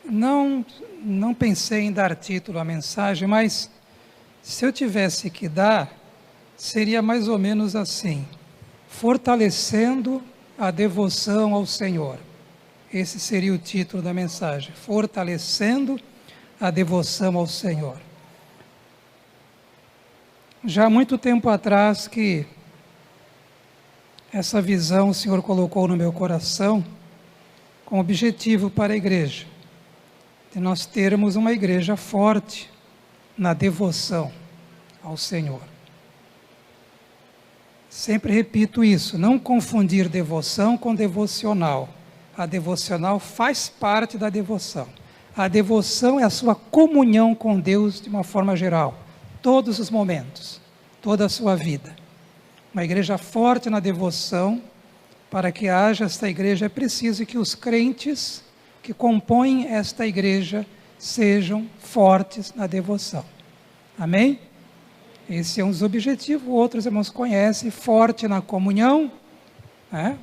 Não pensei em dar título à mensagem, mas se eu tivesse que dar, seria mais ou menos assim: fortalecendo a devoção ao Senhor. Esse seria o título da mensagem: fortalecendo a devoção ao Senhor. Já há muito tempo atrás que essa visão o Senhor colocou no meu coração com objetivo para a igreja, de nós termos uma igreja forte na devoção ao Senhor. Sempre repito isso: não confundir devoção com devocional. A devocional faz parte da devoção. A devoção é a sua comunhão com Deus de uma forma geral, todos os momentos, toda a sua vida. Uma igreja forte na devoção, para que haja esta igreja, é preciso que os crentes que compõem esta igreja sejam fortes na devoção. Amém? Esse é um dos objetivos. Outros irmãos conhecem: forte na comunhão,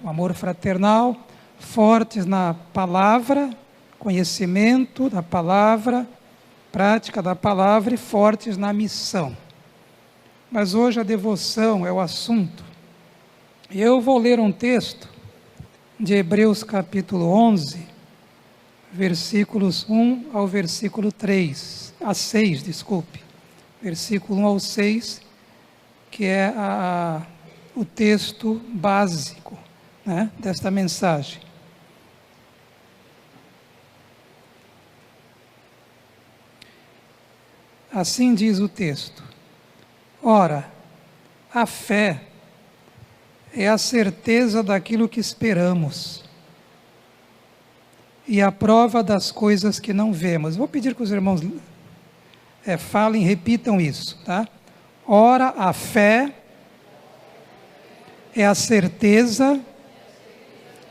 o amor fraternal, fortes na palavra, conhecimento da palavra, prática da palavra, e fortes na missão. Mas hoje a devoção é o assunto. Eu vou ler um texto de Hebreus capítulo 11, versículos 1 ao versículo 6, versículo 1 ao 6, que é o texto básico, desta mensagem. Assim diz o texto: ora, a fé é a certeza daquilo que esperamos e a prova das coisas que não vemos. Vou pedir que os irmãos falem, repitam isso, tá? Ora, a fé é a certeza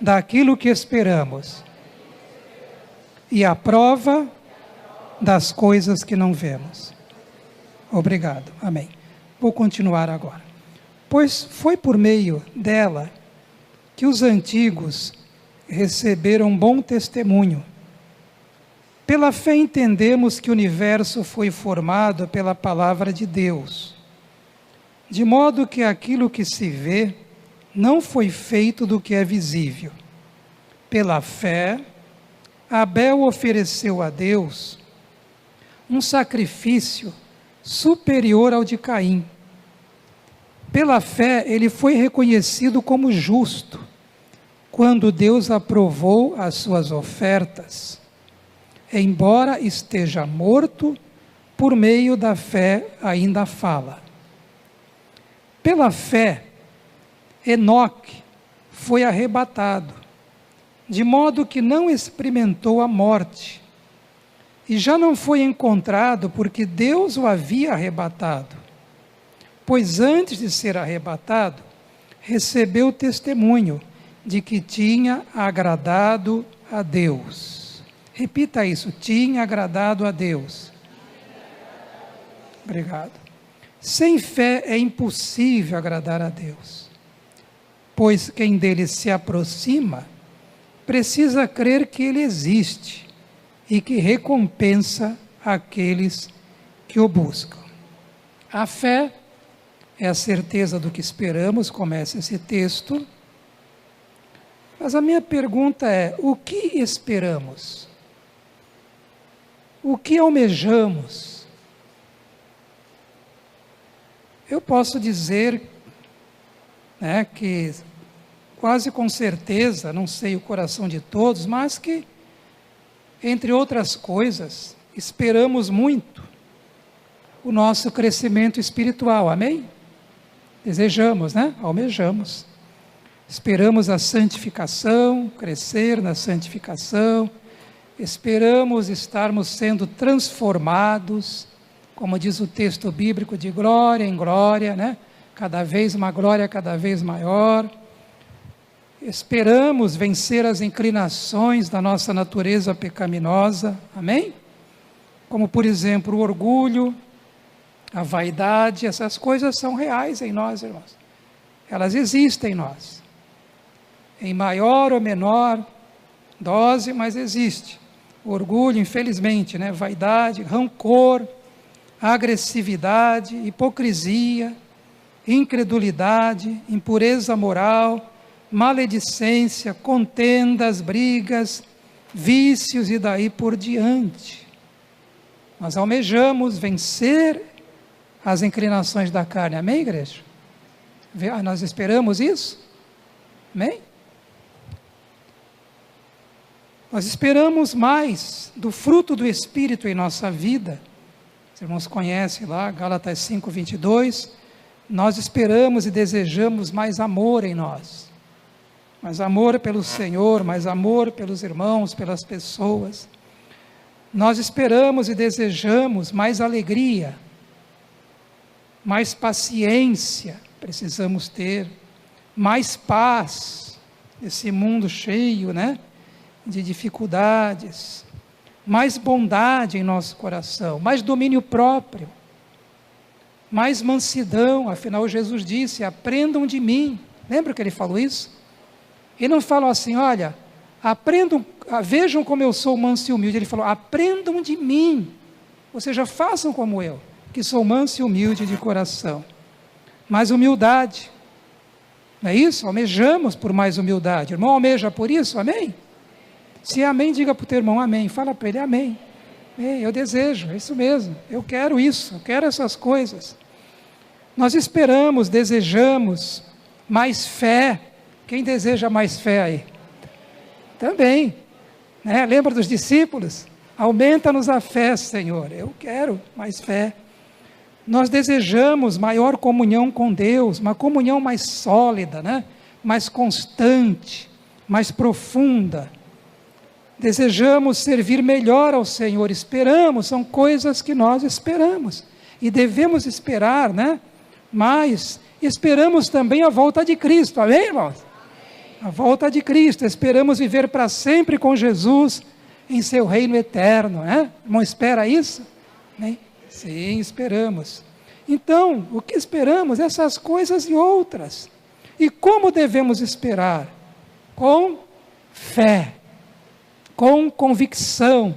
daquilo que esperamos e a prova das coisas que não vemos. Obrigado, amém. Vou continuar agora. Pois foi por meio dela que os antigos receberam bom testemunho. Pela fé entendemos que o universo foi formado pela palavra de Deus, de modo que aquilo que se vê não foi feito do que é visível. Pela fé, Abel ofereceu a Deus um sacrifício superior ao de Caim. Pela fé, ele foi reconhecido como justo, quando Deus aprovou as suas ofertas, embora esteja morto, por meio da fé ainda fala. Pela fé, Enoque foi arrebatado, de modo que não experimentou a morte, e já não foi encontrado porque Deus o havia arrebatado. Pois antes de ser arrebatado, recebeu testemunho de que tinha agradado a Deus. Repita isso: tinha agradado a Deus. Obrigado. Sem fé é impossível agradar a Deus, pois quem dele se aproxima precisa crer que ele existe e que recompensa aqueles que o buscam. A fé é a certeza do que esperamos, começa esse texto. Mas a minha pergunta é: o que esperamos? O que almejamos? Eu posso dizer, que quase com certeza, não sei o coração de todos, mas que, entre outras coisas, esperamos muito o nosso crescimento espiritual, amém? Desejamos, almejamos. Esperamos a santificação, crescer na santificação. Esperamos estarmos sendo transformados, como diz o texto bíblico, de glória em glória, cada vez uma glória cada vez maior. Esperamos vencer as inclinações da nossa natureza pecaminosa, amém? Como, por exemplo, o orgulho, a vaidade. Essas coisas são reais em nós, irmãos. Elas existem em nós, em maior ou menor Dose, mas existe. Orgulho, infelizmente, né? Vaidade, rancor, agressividade, hipocrisia, incredulidade, impureza moral, maledicência, contendas, brigas, vícios e daí por diante. Nós almejamos vencer as inclinações da carne. Amém, igreja? Nós esperamos isso? Amém? Nós esperamos mais do fruto do Espírito em nossa vida. Os irmãos conhecem lá, Gálatas 5:22. Nós esperamos e desejamos mais amor em nós. Mais amor pelo Senhor, mais amor pelos irmãos, pelas pessoas. Nós esperamos e desejamos mais alegria, mais paciência, precisamos ter, mais paz, esse mundo cheio, né, de dificuldades, mais bondade em nosso coração, mais domínio próprio, mais mansidão. Afinal Jesus disse, aprendam de mim. Lembra que ele falou isso? Ele não falou assim, olha, aprendam, vejam como eu sou manso e humilde. Ele falou, aprendam de mim, ou seja, façam como eu, que sou manso e humilde de coração. Mais humildade, não é isso? Almejamos por mais humildade. O irmão almeja por isso, amém? Se é amém, diga para o teu irmão amém, fala para ele amém. Eu desejo, é isso mesmo, eu quero isso, eu quero essas coisas. Nós esperamos, desejamos mais fé. Quem deseja mais fé aí? Também, né? Lembra dos discípulos? Aumenta-nos a fé, Senhor, eu quero mais fé. Nós desejamos maior comunhão com Deus, uma comunhão mais sólida, né? Mais constante, mais profunda. Desejamos servir melhor ao Senhor, esperamos, são coisas que nós esperamos, e devemos esperar, né? Mas esperamos também a volta de Cristo, amém, irmãos? A volta de Cristo, esperamos viver para sempre com Jesus, em seu reino eterno, né? Irmão, espera isso? Amém? Sim, esperamos. Então, o que esperamos? Essas coisas e outras. E como devemos esperar? Com fé, com convicção,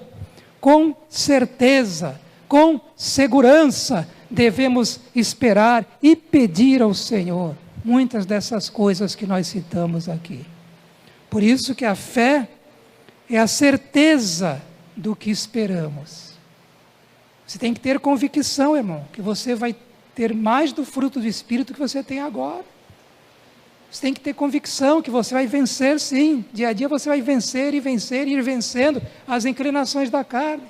com certeza, com segurança, devemos esperar e pedir ao Senhor muitas dessas coisas que nós citamos aqui. Por isso que a fé é a certeza do que esperamos. Você tem que ter convicção, irmão, que você vai ter mais do fruto do Espírito que você tem agora. Você tem que ter convicção que você vai vencer, sim. Dia a dia você vai vencer e vencer e ir vencendo as inclinações da carne.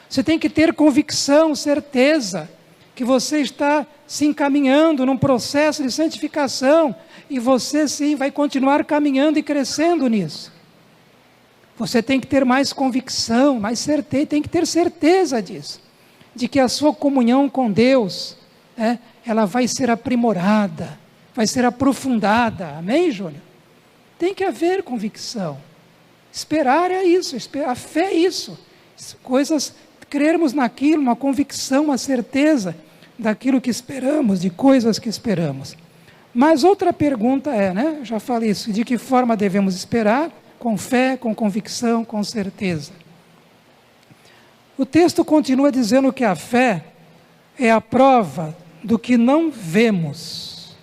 Você tem que ter convicção, certeza, que você está se encaminhando num processo de santificação e você, sim, vai continuar caminhando e crescendo nisso. Você tem que ter mais convicção, mais certeza, tem que ter certeza disso, de que a sua comunhão com Deus, né, ela vai ser aprimorada, vai ser aprofundada, amém, Júnior? Tem que haver convicção. Esperar é isso, a fé é isso. Coisas, crermos naquilo, uma convicção, uma certeza daquilo que esperamos, de coisas que esperamos. Mas outra pergunta é, né? Já falei isso, de que forma devemos esperar? Com fé, com convicção, com certeza. O texto continua dizendo que a fé é a prova do que não vemos.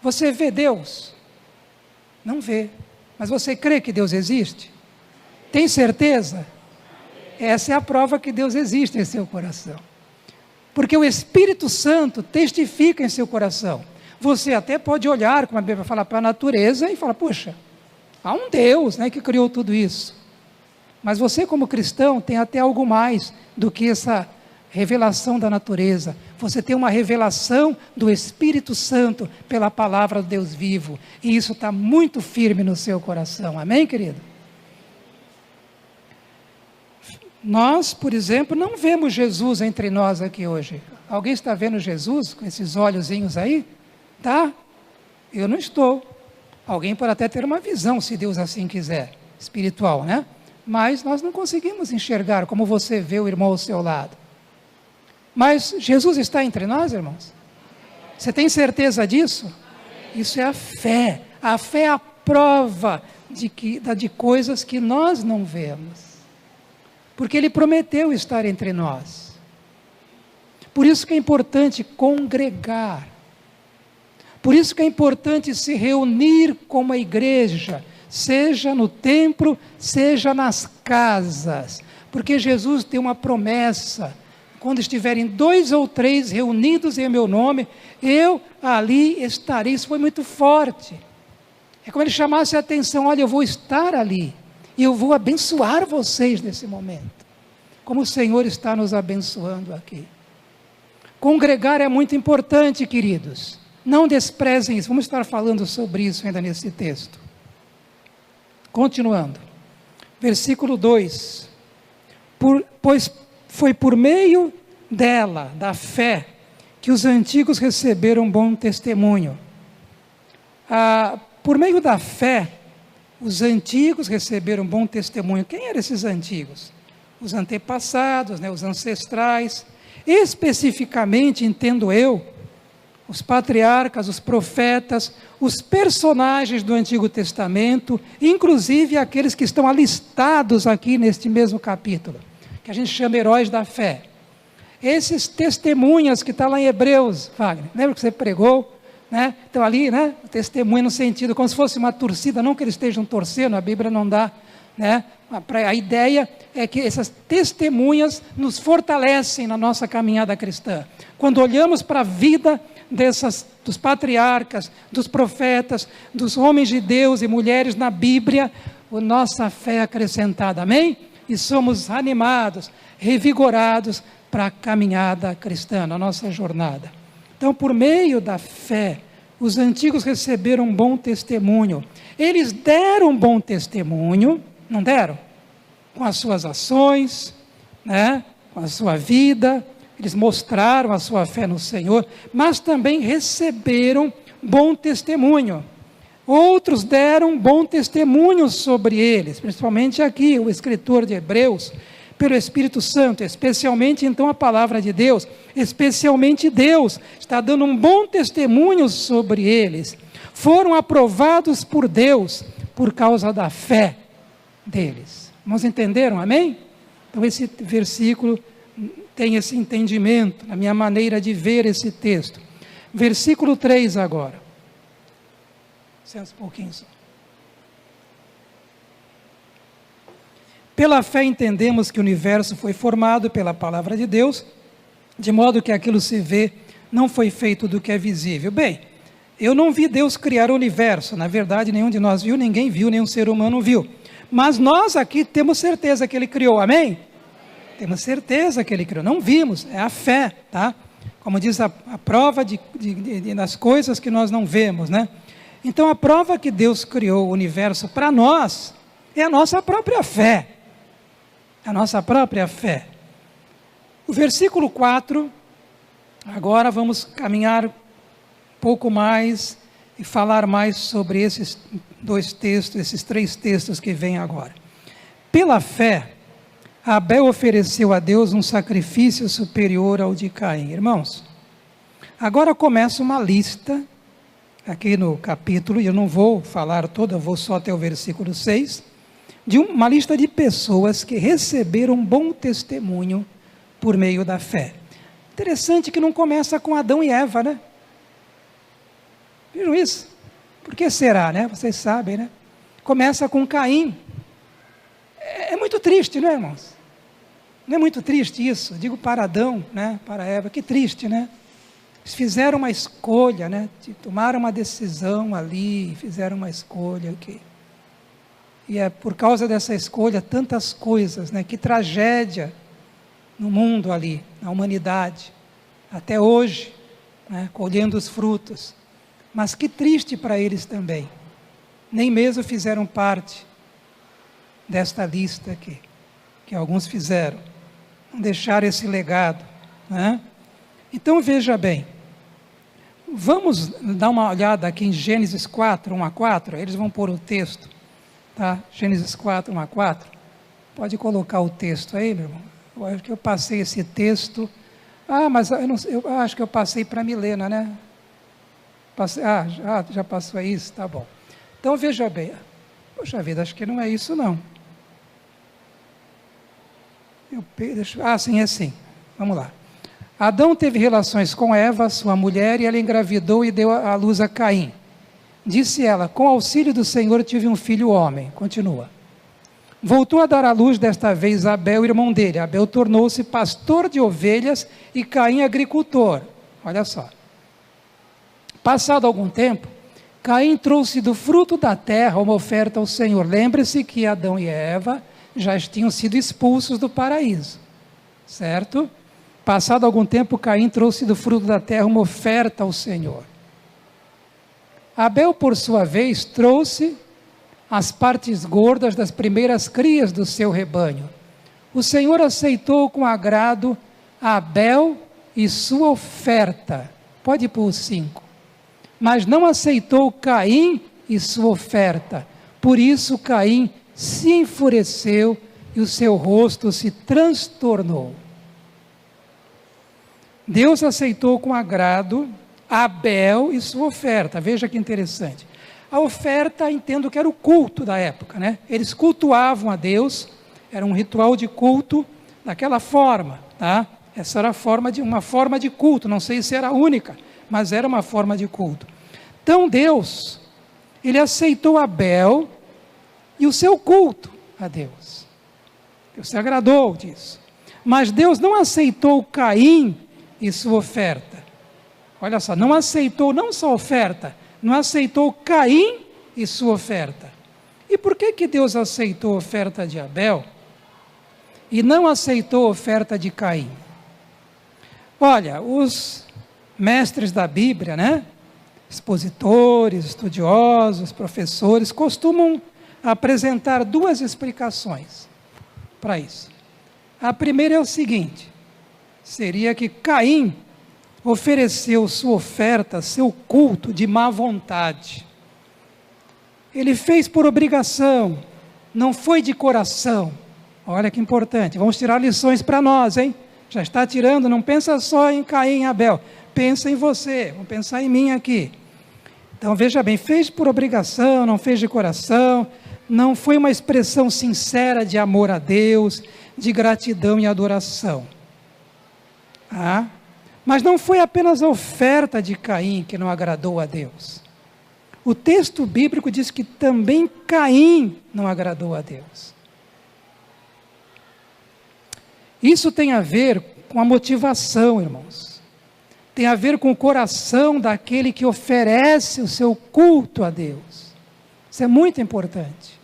Você vê Deus? Não vê. Mas você crê que Deus existe? Tem certeza? Essa é a prova que Deus existe em seu coração. Porque o Espírito Santo testifica em seu coração. Você até pode olhar, como a Bíblia fala, para a natureza e falar, puxa, há um Deus, né, que criou tudo isso. Mas você, como cristão, tem até algo mais do que essa revelação da natureza. Você tem uma revelação do Espírito Santo pela palavra do Deus vivo. E isso está muito firme no seu coração. Amém, querido? Nós, por exemplo, não vemos Jesus entre nós aqui hoje. Alguém está vendo Jesus com esses olhozinhos aí? Tá? Eu não estou. Alguém pode até ter uma visão, se Deus assim quiser, espiritual, né? Mas nós não conseguimos enxergar como você vê o irmão ao seu lado. Mas Jesus está entre nós, irmãos? Você tem certeza disso? Isso é a fé. A fé é a prova de coisas que nós não vemos. Porque Ele prometeu estar entre nós. Por isso que é importante congregar. Por isso que é importante se reunir como a igreja, seja no templo, seja nas casas. Porque Jesus tem uma promessa: quando estiverem 2 ou 3 reunidos em meu nome, eu ali estarei. Isso foi muito forte. É como Ele chamasse a atenção: olha, eu vou estar ali, e eu vou abençoar vocês nesse momento, como o Senhor está nos abençoando aqui. Congregar é muito importante, queridos. Não desprezem isso. Vamos estar falando sobre isso ainda nesse texto. Continuando. Versículo 2. Pois foi por meio dela, da fé, que os antigos receberam bom testemunho. Por meio da fé, os antigos receberam bom testemunho. Quem eram esses antigos? Os antepassados, os ancestrais. Especificamente, entendo eu, os patriarcas, os profetas, os personagens do Antigo Testamento, inclusive aqueles que estão alistados aqui neste mesmo capítulo, que a gente chama heróis da fé. Esses testemunhas que está lá em Hebreus, Wagner, lembra que você pregou? Então ali, testemunha no sentido, como se fosse uma torcida, não que eles estejam torcendo, a Bíblia não dá, a ideia é que essas testemunhas nos fortalecem na nossa caminhada cristã. Quando olhamos para a vida dos patriarcas, dos profetas, dos homens de Deus e mulheres na Bíblia, a nossa fé é acrescentada, amém? E somos animados, revigorados para a caminhada cristã, na nossa jornada. Então, por meio da fé, os antigos receberam um bom testemunho. Eles deram um bom testemunho, não deram? Com as suas ações, com a sua vida. Eles mostraram a sua fé no Senhor, mas também receberam bom testemunho. Outros deram bom testemunho sobre eles, principalmente aqui, o escritor de Hebreus, pelo Espírito Santo, especialmente então a palavra de Deus, especialmente Deus, está dando um bom testemunho sobre eles. Foram aprovados por Deus, por causa da fé deles. Irmãos, entenderam? Amém? Então esse versículo tem esse entendimento, na minha maneira de ver esse texto. Versículo 3 agora. Licença um pouquinho só. Pela fé entendemos que o universo foi formado pela palavra de Deus, de modo que aquilo se vê não foi feito do que é visível. Bem, eu não vi Deus criar o universo, na verdade nenhum de nós viu, ninguém viu, nenhum ser humano viu. Mas nós aqui temos certeza que Ele criou, amém? Temos certeza que Ele criou, não vimos, é a fé, tá? Como diz a prova das coisas que nós não vemos, Então a prova que Deus criou o universo para nós é a nossa própria fé. A nossa própria fé. O versículo 4, agora vamos caminhar um pouco mais e falar mais sobre esses 2 textos, esses 3 textos que vêm agora. Pela fé, Abel ofereceu a Deus um sacrifício superior ao de Caim. Irmãos, agora começa uma lista, aqui no capítulo, e eu não vou falar toda, eu vou só até o versículo 6, de uma lista de pessoas que receberam bom testemunho por meio da fé. Interessante que não começa com Adão e Eva, Viram isso? Por que será, Vocês sabem, Começa com Caim. É muito triste, não é, irmãos? Não é muito triste isso? Digo para Adão, para Eva, que triste, Eles fizeram uma escolha, tomaram uma decisão ali, fizeram uma escolha aqui. E é por causa dessa escolha, tantas coisas, que tragédia no mundo ali, na humanidade, até hoje, colhendo os frutos. Mas que triste para eles também, nem mesmo fizeram parte desta lista aqui, que alguns fizeram, não deixaram esse legado. Então veja bem, vamos dar uma olhada aqui em Gênesis 4, 1 a 4, eles vão pôr o texto. Gênesis 4, 1 a 4. Pode colocar o texto aí, meu irmão. Eu acho que eu passei esse texto. Mas eu acho que eu passei para a Milena, já passou isso? Tá bom. Então veja bem. Poxa vida, acho que não é isso não. Sim, é sim. Vamos lá. Adão teve relações com Eva, sua mulher, e ela engravidou e deu à luz a Caim. Disse ela, com auxílio do Senhor tive um filho homem. Continua. Voltou a dar à luz desta vez a Abel, irmão dele. Abel tornou-se pastor de ovelhas e Caim agricultor. Olha só. Passado algum tempo, Caim trouxe do fruto da terra uma oferta ao Senhor. Lembre-se que Adão e Eva já tinham sido expulsos do paraíso. Certo? Passado algum tempo, Caim trouxe do fruto da terra uma oferta ao Senhor. Abel, por sua vez, trouxe as partes gordas das primeiras crias do seu rebanho. O Senhor aceitou com agrado Abel e sua oferta. Pode ir para o 5. Mas não aceitou Caim e sua oferta. Por isso Caim se enfureceu e o seu rosto se transtornou. Deus aceitou com agrado Abel e sua oferta. Veja que interessante. A oferta, entendo que era o culto da época, né? Eles cultuavam a Deus, era um ritual de culto daquela forma, tá? Essa era uma forma de culto, não sei se era a única, mas era uma forma de culto. Então Deus, ele aceitou Abel e o seu culto a Deus. Deus se agradou disso. Mas Deus não aceitou Caim e sua oferta. Olha só, não aceitou não só a oferta, não aceitou Caim e sua oferta. E por que Deus aceitou a oferta de Abel e não aceitou a oferta de Caim? Olha, os mestres da Bíblia, né? Expositores, estudiosos, professores, costumam apresentar duas explicações para isso. A primeira é o seguinte, seria que Caim ofereceu sua oferta, seu culto de má vontade. Ele fez por obrigação, não foi de coração. Olha que importante, vamos tirar lições para nós, hein? Já está tirando, não pensa só em Caim e Abel, pensa em você, vamos pensar em mim aqui. Então veja bem, fez por obrigação, não fez de coração, não foi uma expressão sincera de amor a Deus, de gratidão e adoração. Mas não foi apenas a oferta de Caim que não agradou a Deus. O texto bíblico diz que também Caim não agradou a Deus. Isso tem a ver com a motivação, irmãos. Tem a ver com o coração daquele que oferece o seu culto a Deus. Isso é muito importante.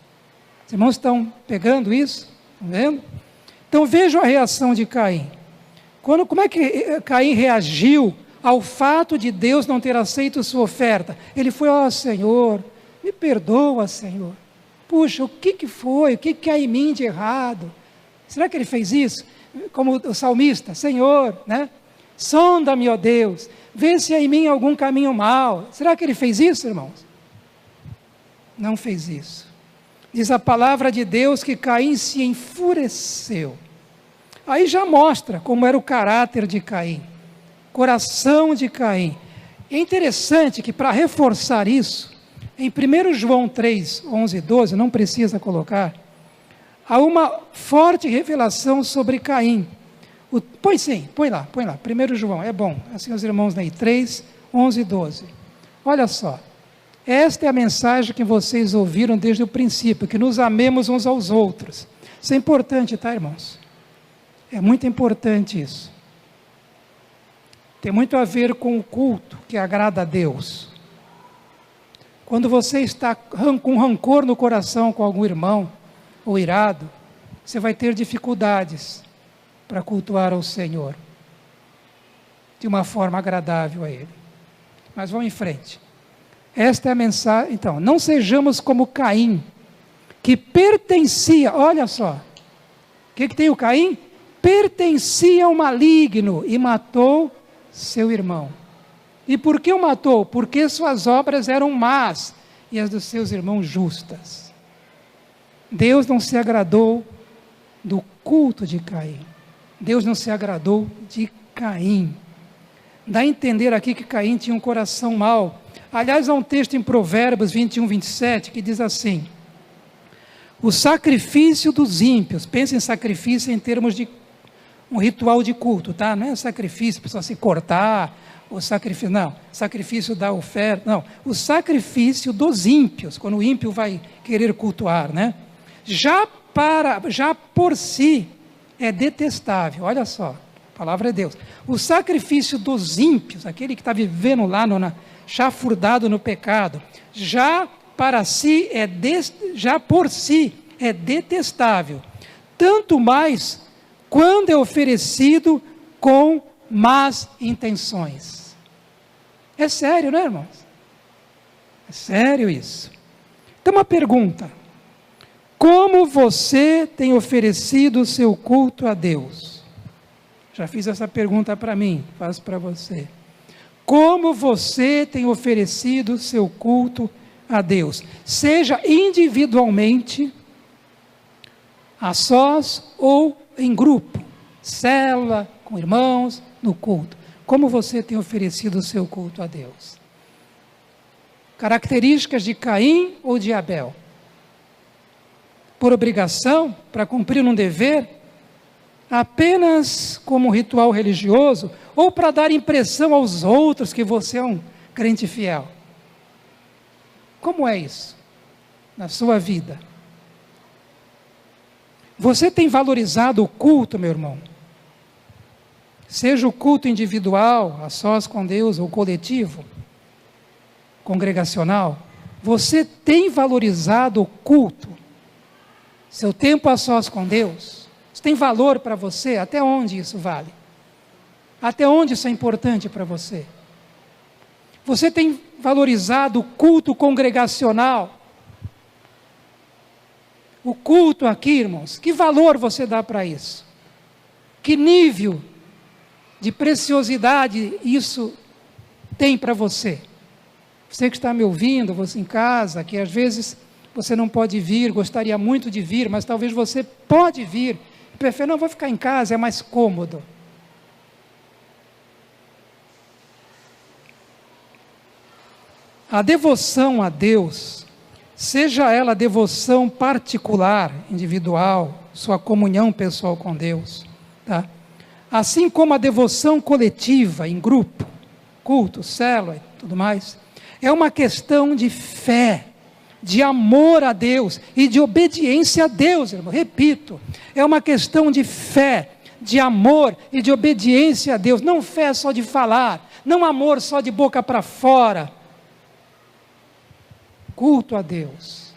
Os irmãos estão pegando isso? Estão vendo? Então vejam a reação de Caim. Como é que Caim reagiu ao fato de Deus não ter aceito sua oferta? Ele foi, Senhor, me perdoa, Senhor. Puxa, o que foi? O que há em mim de errado? Será que ele fez isso? Como o salmista, Senhor, né? Sonda-me, ó Deus, vê se há em mim algum caminho mau. Será que ele fez isso, irmãos? Não fez isso. Diz a palavra de Deus que Caim se enfureceu. Aí já mostra como era o caráter de Caim, coração de Caim. É interessante que para reforçar isso, em 1 João 3, 11 e 12, não precisa colocar, há uma forte revelação sobre Caim. Põe lá, 1 João, é bom, assim os irmãos aí, 3, 11 e 12. Olha só, esta é a mensagem que vocês ouviram desde o princípio, que nos amemos uns aos outros. Isso é importante, tá, irmãos? É muito importante isso. Tem muito a ver com o culto que agrada a Deus. Quando você está com rancor no coração com algum irmão, ou irado, você vai ter dificuldades para cultuar ao Senhor de uma forma agradável a Ele. Mas vamos em frente. Esta é a mensagem. Então, não sejamos como Caim, que pertencia, olha só, o que tem o Caim? Pertencia ao maligno e matou seu irmão. E por que o matou? Porque suas obras eram más e as dos seus irmãos justas. Deus não se agradou do culto de Caim. Deus não se agradou de Caim. Dá a entender aqui que Caim tinha um coração mau. Aliás, há um texto em Provérbios 21, 27, que diz assim: O sacrifício dos ímpios. Pense em sacrifício em termos de um ritual de culto, tá? Não é sacrifício, para se cortar, o sacrifício, não. Sacrifício da oferta, não. O sacrifício dos ímpios, quando o ímpio vai querer cultuar, né? Já por si é detestável, olha só, a palavra é Deus. O sacrifício dos ímpios, aquele que está vivendo lá, chafurdado no pecado, já por si é detestável, tanto mais quando é oferecido com más intenções. É sério, né, irmãos? É sério isso. Então, uma pergunta: como você tem oferecido o seu culto a Deus? Já fiz essa pergunta para mim, faço para você. Como você tem oferecido o seu culto a Deus? Seja individualmente, a sós ou em grupo, célula, com irmãos, no culto. Como você tem oferecido o seu culto a Deus? Características de Caim ou de Abel? Por obrigação, para cumprir um dever, apenas como ritual religioso, ou para dar impressão aos outros que você é um crente fiel? Como é isso na sua vida? Você tem valorizado o culto, meu irmão? Seja o culto individual, a sós com Deus, ou coletivo, congregacional. Você tem valorizado o culto? Seu tempo a sós com Deus? Isso tem valor para você? Até onde isso vale? Até onde isso é importante para você? Você tem valorizado o culto congregacional? O culto aqui, irmãos, que valor você dá para isso? Que nível de preciosidade isso tem para você? Você que está me ouvindo, você em casa, que às vezes você não pode vir, gostaria muito de vir, mas talvez você pode vir, prefere, não, vou ficar em casa, é mais cômodo. A devoção a Deus, seja ela devoção particular, individual, sua comunhão pessoal com Deus, tá? Assim como a devoção coletiva, em grupo, culto, célula e tudo mais, é uma questão de fé, de amor a Deus e de obediência a Deus, irmão. Repito, é uma questão de fé, de amor e de obediência a Deus. Não fé só de falar, não amor só de boca para fora. Culto a Deus,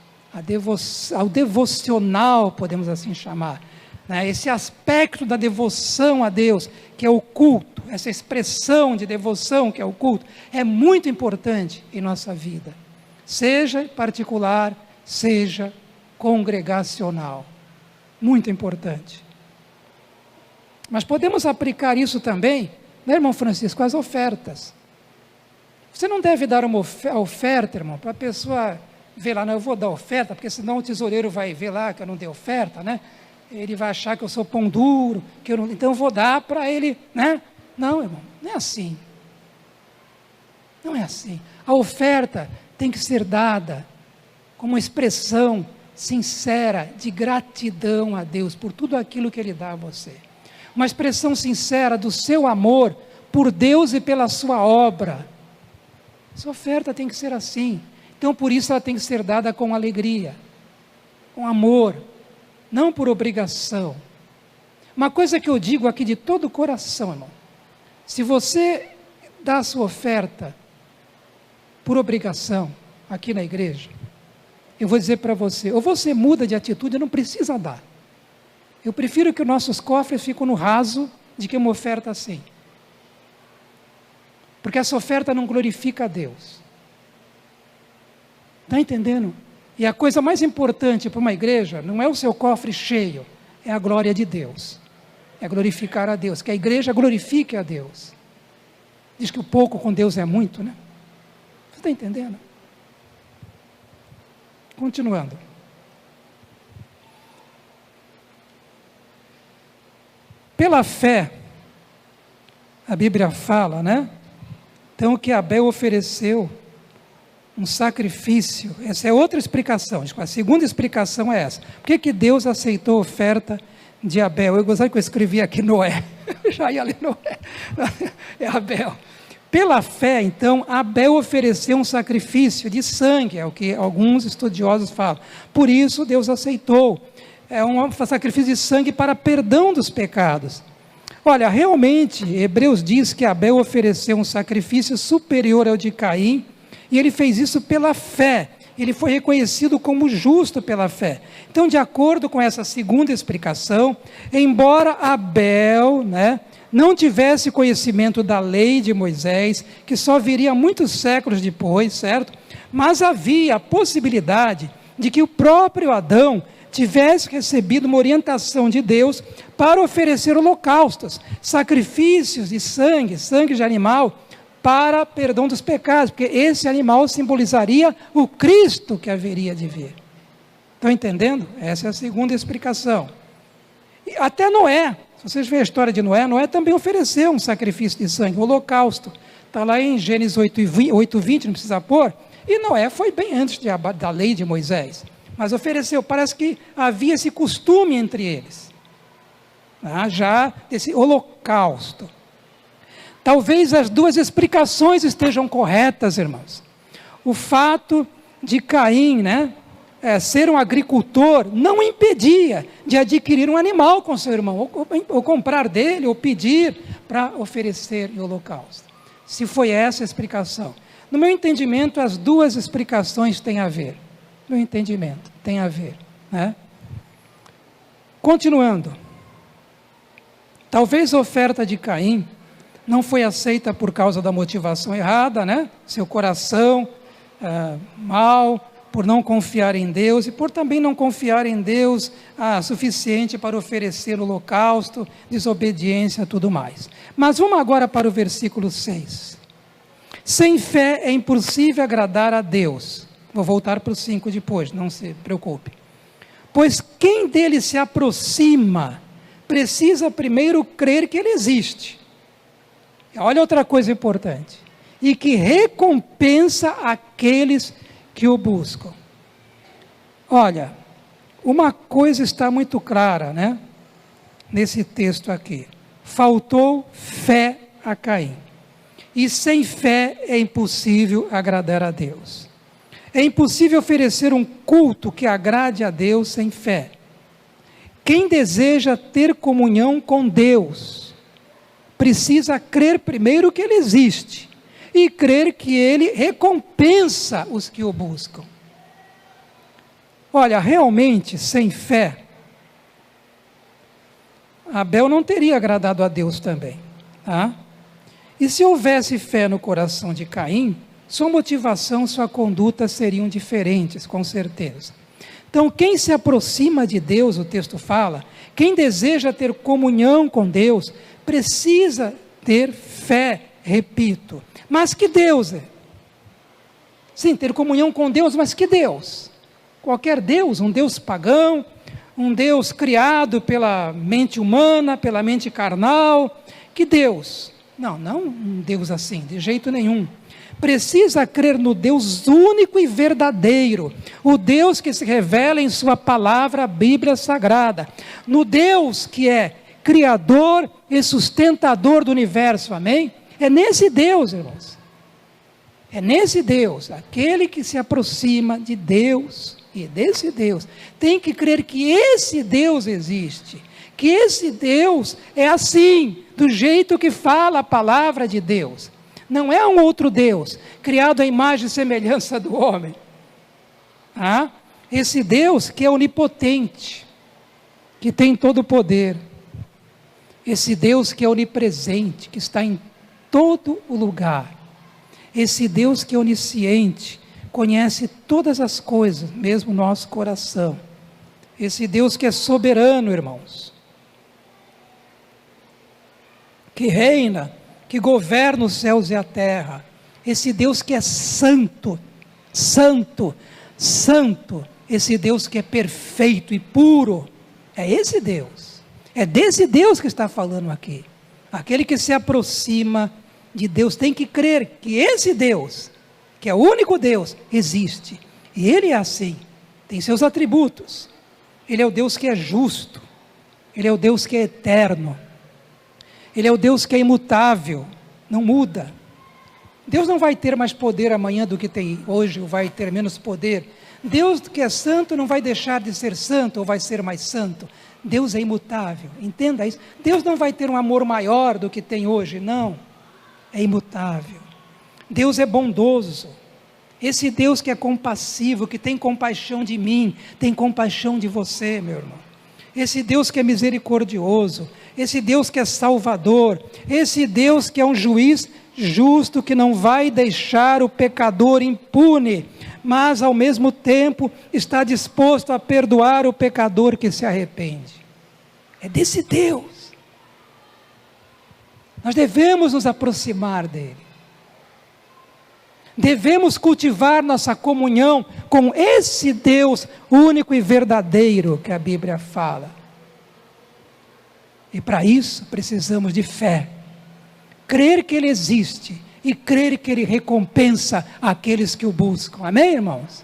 ao devocional, podemos assim chamar, né? Esse aspecto da devoção a Deus, que é o culto, essa expressão de devoção que é o culto, é muito importante em nossa vida, seja particular, seja congregacional, muito importante. Mas podemos aplicar isso também, né, irmão Francisco, às ofertas. Você não deve dar uma oferta, irmão, para a pessoa ver lá, não, eu vou dar oferta, porque senão o tesoureiro vai ver lá que eu não dei oferta, né? Ele vai achar que eu sou pão duro, que eu não, então eu vou dar para ele, né? Não, irmão, não é assim. Não é assim. A oferta tem que ser dada como uma expressão sincera de gratidão a Deus por tudo aquilo que Ele dá a você. Uma expressão sincera do seu amor por Deus e pela sua obra. Essa oferta tem que ser assim. Então, por isso ela tem que ser dada com alegria, com amor, não por obrigação. Uma coisa que eu digo aqui de todo o coração, irmão: se você dá a sua oferta por obrigação aqui na igreja, eu vou dizer para você, ou você muda de atitude, não precisa dar. Eu prefiro que os nossos cofres fiquem no raso de que uma oferta assim. Porque essa oferta não glorifica a Deus. Está entendendo? E a coisa mais importante para uma igreja não é o seu cofre cheio, é a glória de Deus. É glorificar a Deus, que a igreja glorifique a Deus. Diz que o pouco com Deus é muito, né? Você está entendendo? Continuando. Pela fé, a Bíblia fala, né? Então, o que Abel ofereceu um sacrifício. Essa é outra explicação. A segunda explicação é essa. Por que Deus aceitou a oferta de Abel? Eu gostaria que eu escrevi aqui Noé. Já ia ler Noé. É Abel. Pela fé, então, Abel ofereceu um sacrifício de sangue, é o que alguns estudiosos falam. Por isso, Deus aceitou. É um sacrifício de sangue para perdão dos pecados. Olha, realmente, Hebreus diz que Abel ofereceu um sacrifício superior ao de Caim, e ele fez isso pela fé. Ele foi reconhecido como justo pela fé. Então, de acordo com essa segunda explicação, embora Abel, não tivesse conhecimento da lei de Moisés, que só viria muitos séculos depois, certo? Mas havia a possibilidade de que o próprio Adão tivesse recebido uma orientação de Deus para oferecer holocaustos, sacrifícios de sangue de animal, para perdão dos pecados, porque esse animal simbolizaria o Cristo que haveria de vir. Estão entendendo? Essa é a segunda explicação. E até Noé, se vocês verem a história de Noé, Noé também ofereceu um sacrifício de sangue, um holocausto. Está lá em Gênesis 8:20, não precisa pôr. E Noé foi bem antes da lei de Moisés. Mas ofereceu, parece que havia esse costume entre eles. Já desse holocausto. Talvez as duas explicações estejam corretas, irmãos. O fato de Caim, ser um agricultor, não impedia de adquirir um animal com seu irmão, ou comprar dele, ou pedir para oferecer em holocausto. Se foi essa a explicação. No meu entendimento, as duas explicações têm a ver. No meu entendimento, tem a ver. Continuando. Talvez a oferta de Caim não foi aceita por causa da motivação errada, seu coração mau, por não confiar em Deus, e por também não confiar em Deus suficiente para oferecer o holocausto, desobediência e tudo mais. Mas vamos agora para o versículo 6. Sem fé é impossível agradar a Deus. Vou voltar para o 5 depois, não se preocupe. Pois quem dele se aproxima, precisa primeiro crer que ele existe. Olha outra coisa importante. E que recompensa aqueles que o buscam. Olha, uma coisa está muito clara, nesse texto aqui. Faltou fé a Caim. E sem fé é impossível agradar a Deus. É impossível oferecer um culto que agrade a Deus sem fé. Quem deseja ter comunhão com Deus, precisa crer primeiro que Ele existe, e crer que Ele recompensa os que o buscam. Olha, realmente, sem fé, Abel não teria agradado a Deus também. E se houvesse fé no coração de Caim, sua motivação, sua conduta seriam diferentes, com certeza. Então, quem se aproxima de Deus, o texto fala, quem deseja ter comunhão com Deus, precisa ter fé, repito. Mas que Deus é? Sim, ter comunhão com Deus, mas que Deus? Qualquer Deus, um Deus pagão, um Deus criado pela mente humana, pela mente carnal. Que Deus? Não um Deus assim, de jeito nenhum. Precisa crer no Deus único e verdadeiro, o Deus que se revela em sua palavra, a Bíblia Sagrada, no Deus que é Criador e sustentador do universo, amém? É nesse Deus, irmãos, é nesse Deus, aquele que se aproxima de Deus, e desse Deus, tem que crer que esse Deus existe, que esse Deus é assim, do jeito que fala a palavra de Deus. Não é um outro Deus, criado à imagem e semelhança do homem. Esse Deus que é onipotente, que tem todo o poder. Esse Deus que é onipresente, que está em todo o lugar. Esse Deus que é onisciente, conhece todas as coisas, mesmo o nosso coração. Esse Deus que é soberano, irmãos. Que reina, que governa os céus e a terra. Esse Deus que é santo, santo, santo. Esse Deus que é perfeito e puro. É esse Deus. É desse Deus que está falando aqui. Aquele que se aproxima de Deus tem que crer que esse Deus, que é o único Deus, existe. E Ele é assim, tem seus atributos. Ele é o Deus que é justo, Ele é o Deus que é eterno, Ele é o Deus que é imutável, não muda. Deus não vai ter mais poder amanhã do que tem hoje, ou vai ter menos poder. Deus que é santo não vai deixar de ser santo, ou vai ser mais santo. Deus é imutável, entenda isso. Deus não vai ter um amor maior do que tem hoje, não. É imutável. Deus é bondoso. Esse Deus que é compassivo, que tem compaixão de mim, tem compaixão de você, meu irmão. Esse Deus que é misericordioso, esse Deus que é salvador, esse Deus que é um juiz justo, que não vai deixar o pecador impune, mas ao mesmo tempo está disposto a perdoar o pecador que se arrepende. É desse Deus. Nós devemos nos aproximar dele. Devemos cultivar nossa comunhão com esse Deus único e verdadeiro que a Bíblia fala. E para isso precisamos de fé. Crer que Ele existe e crer que Ele recompensa aqueles que o buscam. Amém, irmãos?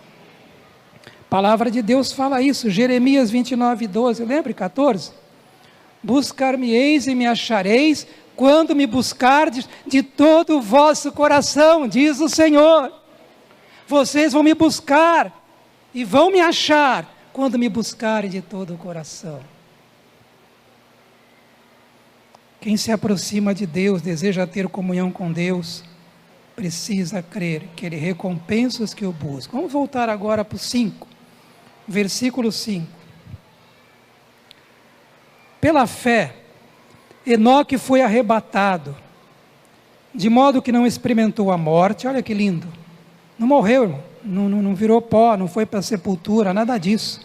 A palavra de Deus fala isso. Jeremias 29:12, lembra? 14. Buscar-me-eis e me achareis, quando me buscardes de todo o vosso coração, diz o Senhor. Vocês vão me buscar e vão me achar, quando me buscarem de todo o coração. Quem se aproxima de Deus, deseja ter comunhão com Deus, precisa crer que Ele recompensa os que o buscam. Vamos voltar agora para o 5, versículo 5. Pela fé, Enoque foi arrebatado, de modo que não experimentou a morte. Olha que lindo, não morreu, irmão, não virou pó, não foi para a sepultura, nada disso.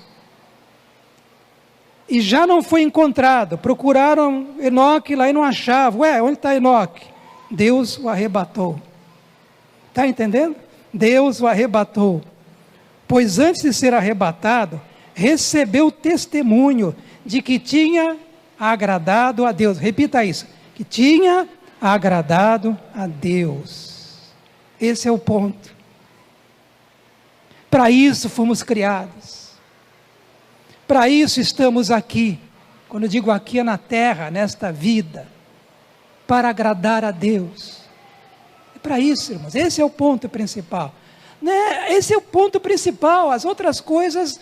E já não foi encontrado. Procuraram Enoque lá e não achavam. Onde está Enoque? Deus o arrebatou. Está entendendo? Deus o arrebatou. Pois antes de ser arrebatado, recebeu testemunho de que tinha agradado a Deus. Repita isso. Que tinha agradado a Deus. Esse é o ponto. Para isso fomos criados. Para isso estamos aqui. Quando eu digo aqui, é na terra, nesta vida. Para agradar a Deus. É para isso, irmãos. Esse é o ponto principal. Esse é o ponto principal. As outras coisas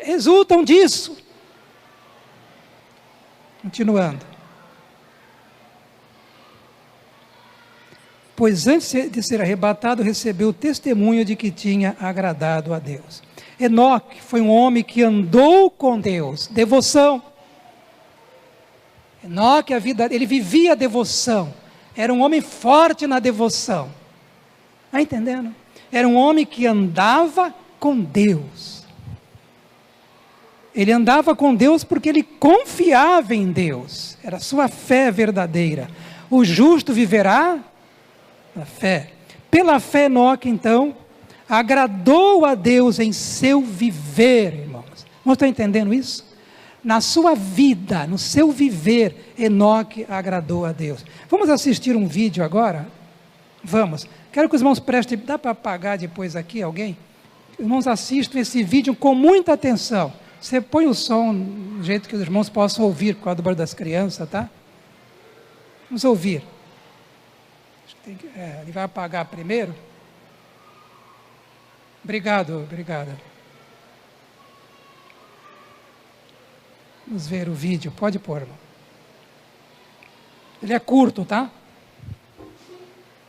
resultam disso. Continuando. Pois antes de ser arrebatado, recebeu o testemunho de que tinha agradado a Deus. Enoque foi um homem que andou com Deus, devoção. Enoque, ele vivia a devoção, era um homem forte na devoção. Está entendendo? Era um homem que andava com Deus. Ele andava com Deus porque ele confiava em Deus, era a sua fé verdadeira. O justo viverá na fé. Pela fé, Enoque, então, agradou a Deus em seu viver, irmãos. Não estão entendendo isso? Na sua vida, no seu viver, Enoque agradou a Deus. Vamos assistir um vídeo agora? Vamos. Quero que os irmãos prestem, dá para apagar depois aqui alguém? Os irmãos assistam esse vídeo com muita atenção. Você põe o som do jeito que os irmãos possam ouvir, por causa do barulho das crianças, tá? Vamos ouvir. Ele vai apagar primeiro. Obrigado. Vamos ver o vídeo, pode pôr, irmão. Ele é curto, tá?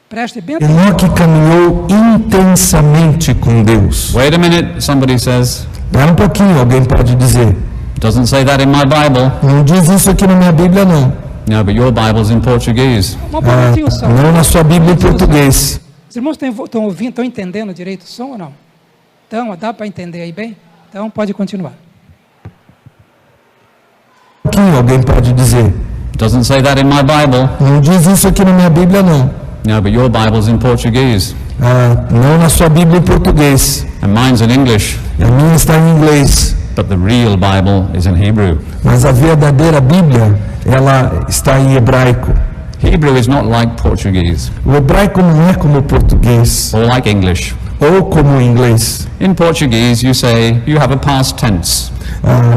Preste bem atenção. Enoque caminhou intensamente com Deus. Wait a minute, somebody says. Espera um pouquinho, alguém pode dizer. Doesn't say that in my Bible. Não diz isso aqui na minha Bíblia, não. No, but your Bible's in Portuguese. Não na sua Bíblia em português. Os irmãos estão ouvindo, estão entendendo direito o som ou não? Então, dá para entender aí bem? Então, pode continuar. Alguém pode dizer. Doesn't say that in my Bible. Não diz isso aqui na minha Bíblia, não. No, but your Bible's in Portuguese. Não na sua Bíblia em português. And mine's in English. A minha está em inglês. But the real Bible is in Hebrew. Mas a verdadeira Bíblia, ela está em hebraico. Hebrew is not like Portuguese O hebraico não é como o português or like English. ou como o inglês. In Portuguese, you say you have a past tense.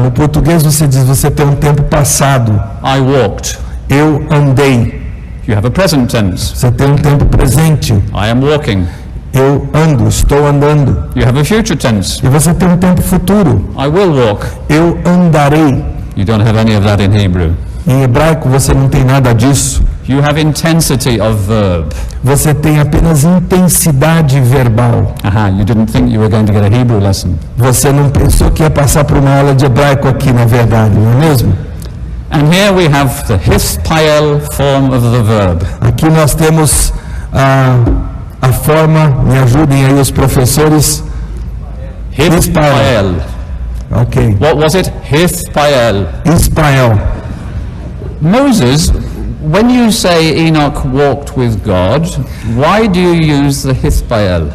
No português você diz, você tem um tempo passado. I walked. Eu andei. You have a present tense. Você tem um tempo presente. I am walking. Eu ando, estou andando. You have a future tense. E você tem um tempo futuro. I will walk. Eu andarei. You don't have any of that in Hebrew. Em hebraico você não tem nada disso. You have intensity of verb. Você tem apenas intensidade verbal. Aha, you didn't think you were going to get a Hebrew lesson. Você não pensou que ia passar por uma aula de hebraico aqui, na verdade, não é mesmo? And here we have the hispayel form of the verb. Aqui nós temos a forma, me ajudem aí os professores. Hispayel. Ok. What was it? Hispayel. Ispael. Moses, when you say Enoch walked with God, why do you use the hispayel?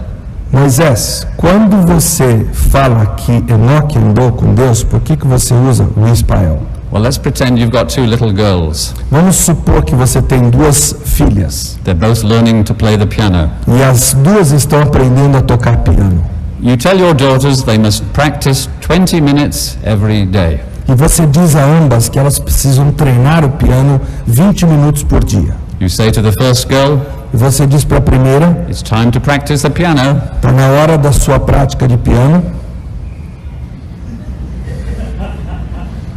Moisés, quando você fala que Enoque andou com Deus, por que você usa o Ispael? Well, let's pretend you've got two little girls. Vamos supor que você tem duas filhas They're both learning to play the piano. e as duas estão aprendendo a tocar piano. You tell your daughters they must practice 20 minutes every day. E você diz a ambas que elas precisam treinar o piano 20 minutos por dia. You say to the first girl, E você diz para a primeira, it's time to practice the piano. está na hora da sua prática de piano.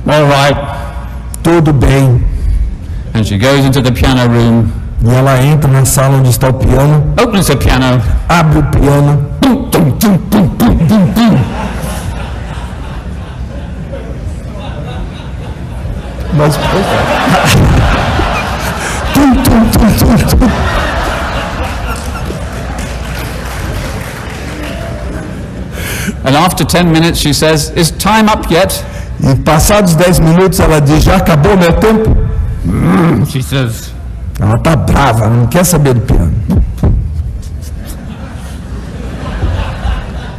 All right. Tudo bem. And she goes into the piano room, E ela entra na sala onde está o piano, opens the piano, abre o piano, boom, tum, tum, tum, tum, tum, tum. mas tum, tum, tum, tum, tum. And after 10 minutes she says, is time up yet? E passados 10 minutos ela diz, já acabou meu tempo? She says, Ela está brava, ela não quer saber do piano.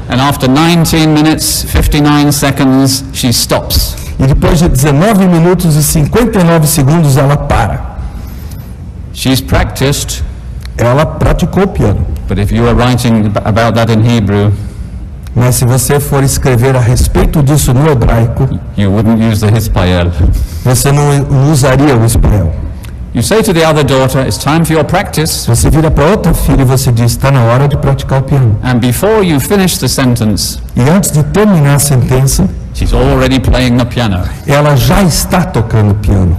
and after 19 minutes, 59 seconds, she stops. E depois de 19 minutos e 59 segundos ela para. She's practiced, Ela praticou o piano. but if you are writing about that in Hebrew, Mas se você for escrever a respeito disso no hebraico, you wouldn't use the hispayel. você não usaria o Ispael. You say to the other daughter, it's time for your practice, Você vira para outra filha e você diz, está na hora de praticar o piano. and before you finish the sentence, E antes de terminar a sentença, she's already playing the piano. ela já está tocando piano.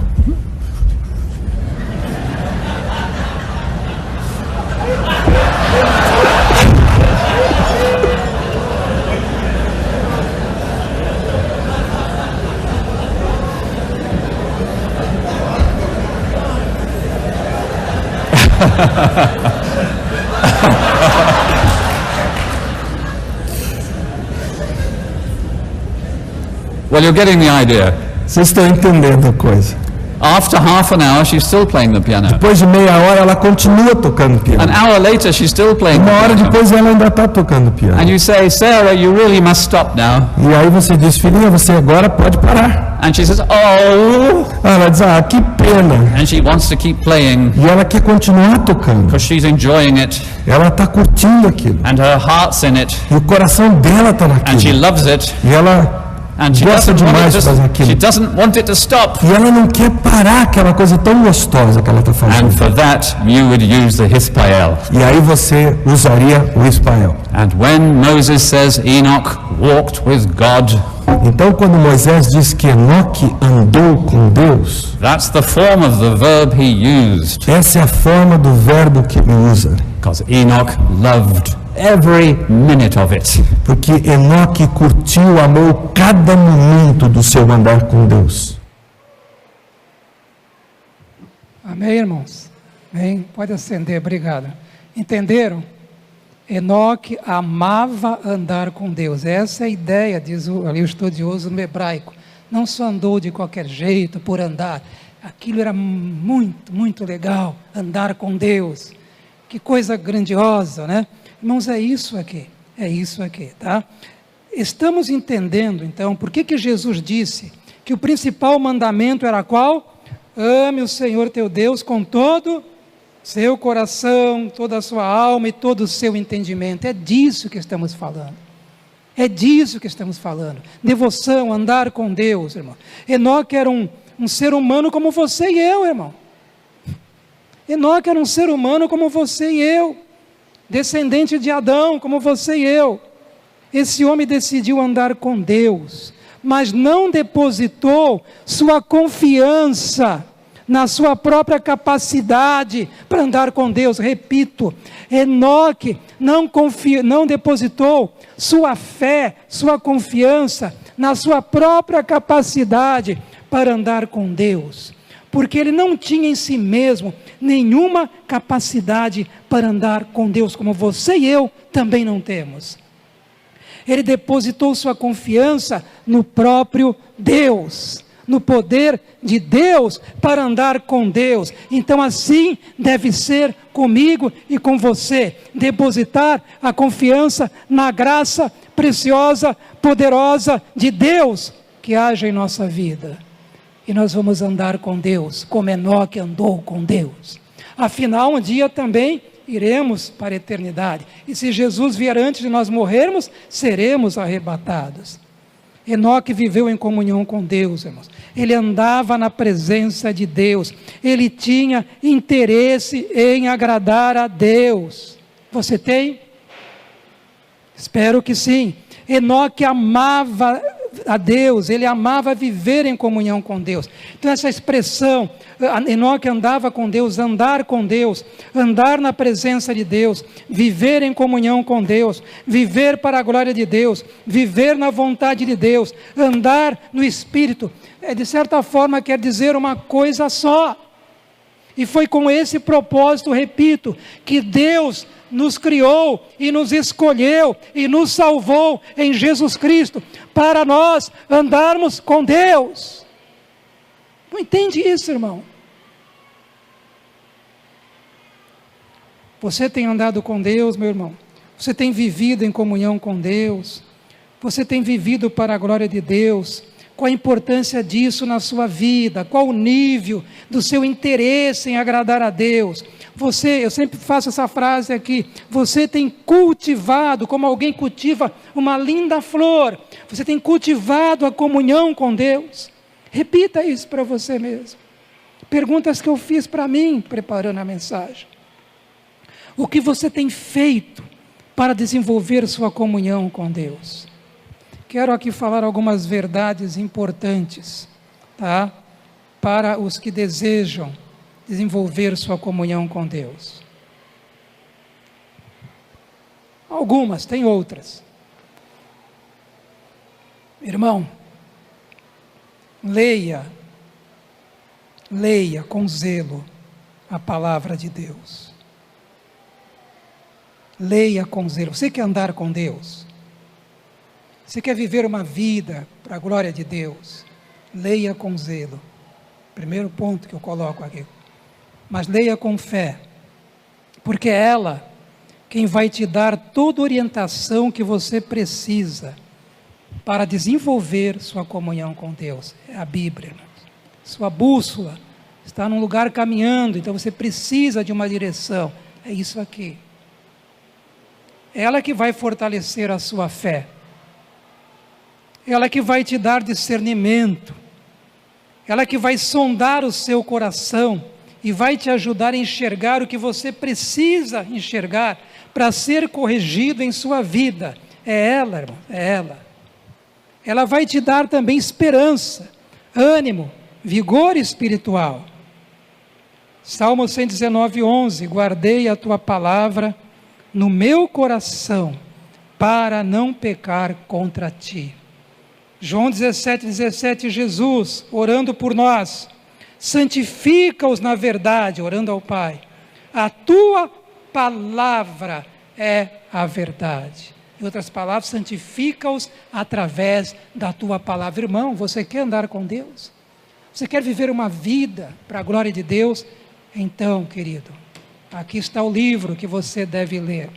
Well, you're getting the idea. Vocês estão entendendo a coisa. After half an hour, she's still playing the piano. Depois de meia hora ela continua tocando An piano. hour later, she's still playing the Uma hora piano. depois ela ainda está tocando piano. And you say, Sarah, you really must stop now. E aí você diz, filhinha, você agora pode parar. And she says, oh. Ela diz, que pena. And she wants to keep playing E ela quer continuar tocando. because she's enjoying it Ela está curtindo aquilo. and her heart's in it E o coração dela está and she naquilo. loves it E ela and she gosta doesn't want demais it de fazer to, aquilo. she doesn't want it to stop. E ela não quer parar aquela coisa tão gostosa que ela está And fazendo. for that, you would use the hispayel. E aí você usaria o Ispael. And when Moses says Enoch walked with God, Então quando Moisés diz que Enoque andou com Deus, that's the form of the verb he used, essa é a forma do verbo que ele usa. because Enoch loved every minute of it. Porque Enoque curtiu, amou cada momento do seu andar com Deus. Amém, irmãos? Amém? Pode acender, obrigado. Entenderam? Enoque amava andar com Deus. Essa é a ideia, diz ali o estudioso no hebraico. Não só andou de qualquer jeito, por andar. Aquilo era muito, muito legal, andar com Deus. Que coisa grandiosa, né? Irmãos, é isso aqui, tá? Estamos entendendo, então, por que Jesus disse que o principal mandamento era qual? ame o Senhor teu Deus com todo seu coração, toda a sua alma e todo o seu entendimento. É disso que estamos falando. É disso que estamos falando. Devoção, andar com Deus, irmão. Enoque era um ser humano como você e eu, irmão. Enoque era um ser humano como você e eu. Descendente de Adão, como você e eu. Esse homem decidiu andar com Deus, mas não depositou sua confiança na sua própria capacidade para andar com Deus. Repito, Enoque não depositou sua fé, sua confiança na sua própria capacidade para andar com Deus, porque ele não tinha em si mesmo nenhuma capacidade para andar com Deus, como você e eu também não temos. Ele depositou sua confiança no próprio Deus, no poder de Deus para andar com Deus. Então assim deve ser comigo e com você, depositar a confiança na graça preciosa, poderosa de Deus que age em nossa vida. E nós vamos andar com Deus, como Enoque andou com Deus. Afinal, um dia também iremos para a eternidade. E se Jesus vier antes de nós morrermos, seremos arrebatados. Enoque viveu em comunhão com Deus, irmãos. Ele andava na presença de Deus. Ele tinha interesse em agradar a Deus. Você tem? Espero que sim. Enoque amava a Deus, ele amava viver em comunhão com Deus. Então essa expressão, Enoque andava com Deus, andar com Deus, andar na presença de Deus, viver em comunhão com Deus, viver para a glória de Deus, viver na vontade de Deus, andar no Espírito, de certa forma quer dizer uma coisa só. E foi com esse propósito, repito, que Deus nos criou e nos escolheu e nos salvou em Jesus Cristo, para nós andarmos com Deus. Não entende isso, irmão? Você tem andado com Deus, meu irmão? Você tem vivido em comunhão com Deus? Você tem vivido para a glória de Deus? Qual a importância disso na sua vida? Qual o nível do seu interesse em agradar a Deus? Eu sempre faço essa frase aqui, você tem cultivado, como alguém cultiva uma linda flor, você tem cultivado a comunhão com Deus? Repita isso para você mesmo. Perguntas que eu fiz para mim, preparando a mensagem. O que você tem feito para desenvolver sua comunhão com Deus? Quero aqui falar algumas verdades importantes, tá? Para os que desejam desenvolver sua comunhão com Deus. Algumas, tem outras. Irmão, leia com zelo a palavra de Deus. Leia com zelo. Você quer andar com Deus? Você quer viver uma vida para a glória de Deus? Leia com zelo. Primeiro ponto que eu coloco aqui. Mas leia com fé, porque é ela quem vai te dar toda a orientação que você precisa para desenvolver sua comunhão com Deus. É a Bíblia, irmãos. Sua bússola está num lugar caminhando, então você precisa de uma direção. É isso aqui. É ela que vai fortalecer a sua fé. Ela que vai te dar discernimento. Ela que vai sondar o seu coração e vai te ajudar a enxergar o que você precisa enxergar para ser corrigido em sua vida. É ela, irmão, é ela. Ela vai te dar também esperança, ânimo, vigor espiritual. Salmo 119:11, guardei a tua palavra no meu coração, para não pecar contra ti. João 17:17, Jesus, orando por nós, santifica-os na verdade, orando ao Pai. A tua palavra é a verdade. Em outras palavras, santifica-os através da tua palavra. Irmão, você quer andar com Deus? Você quer viver uma vida para a glória de Deus? Então, querido, aqui está o livro que você deve ler.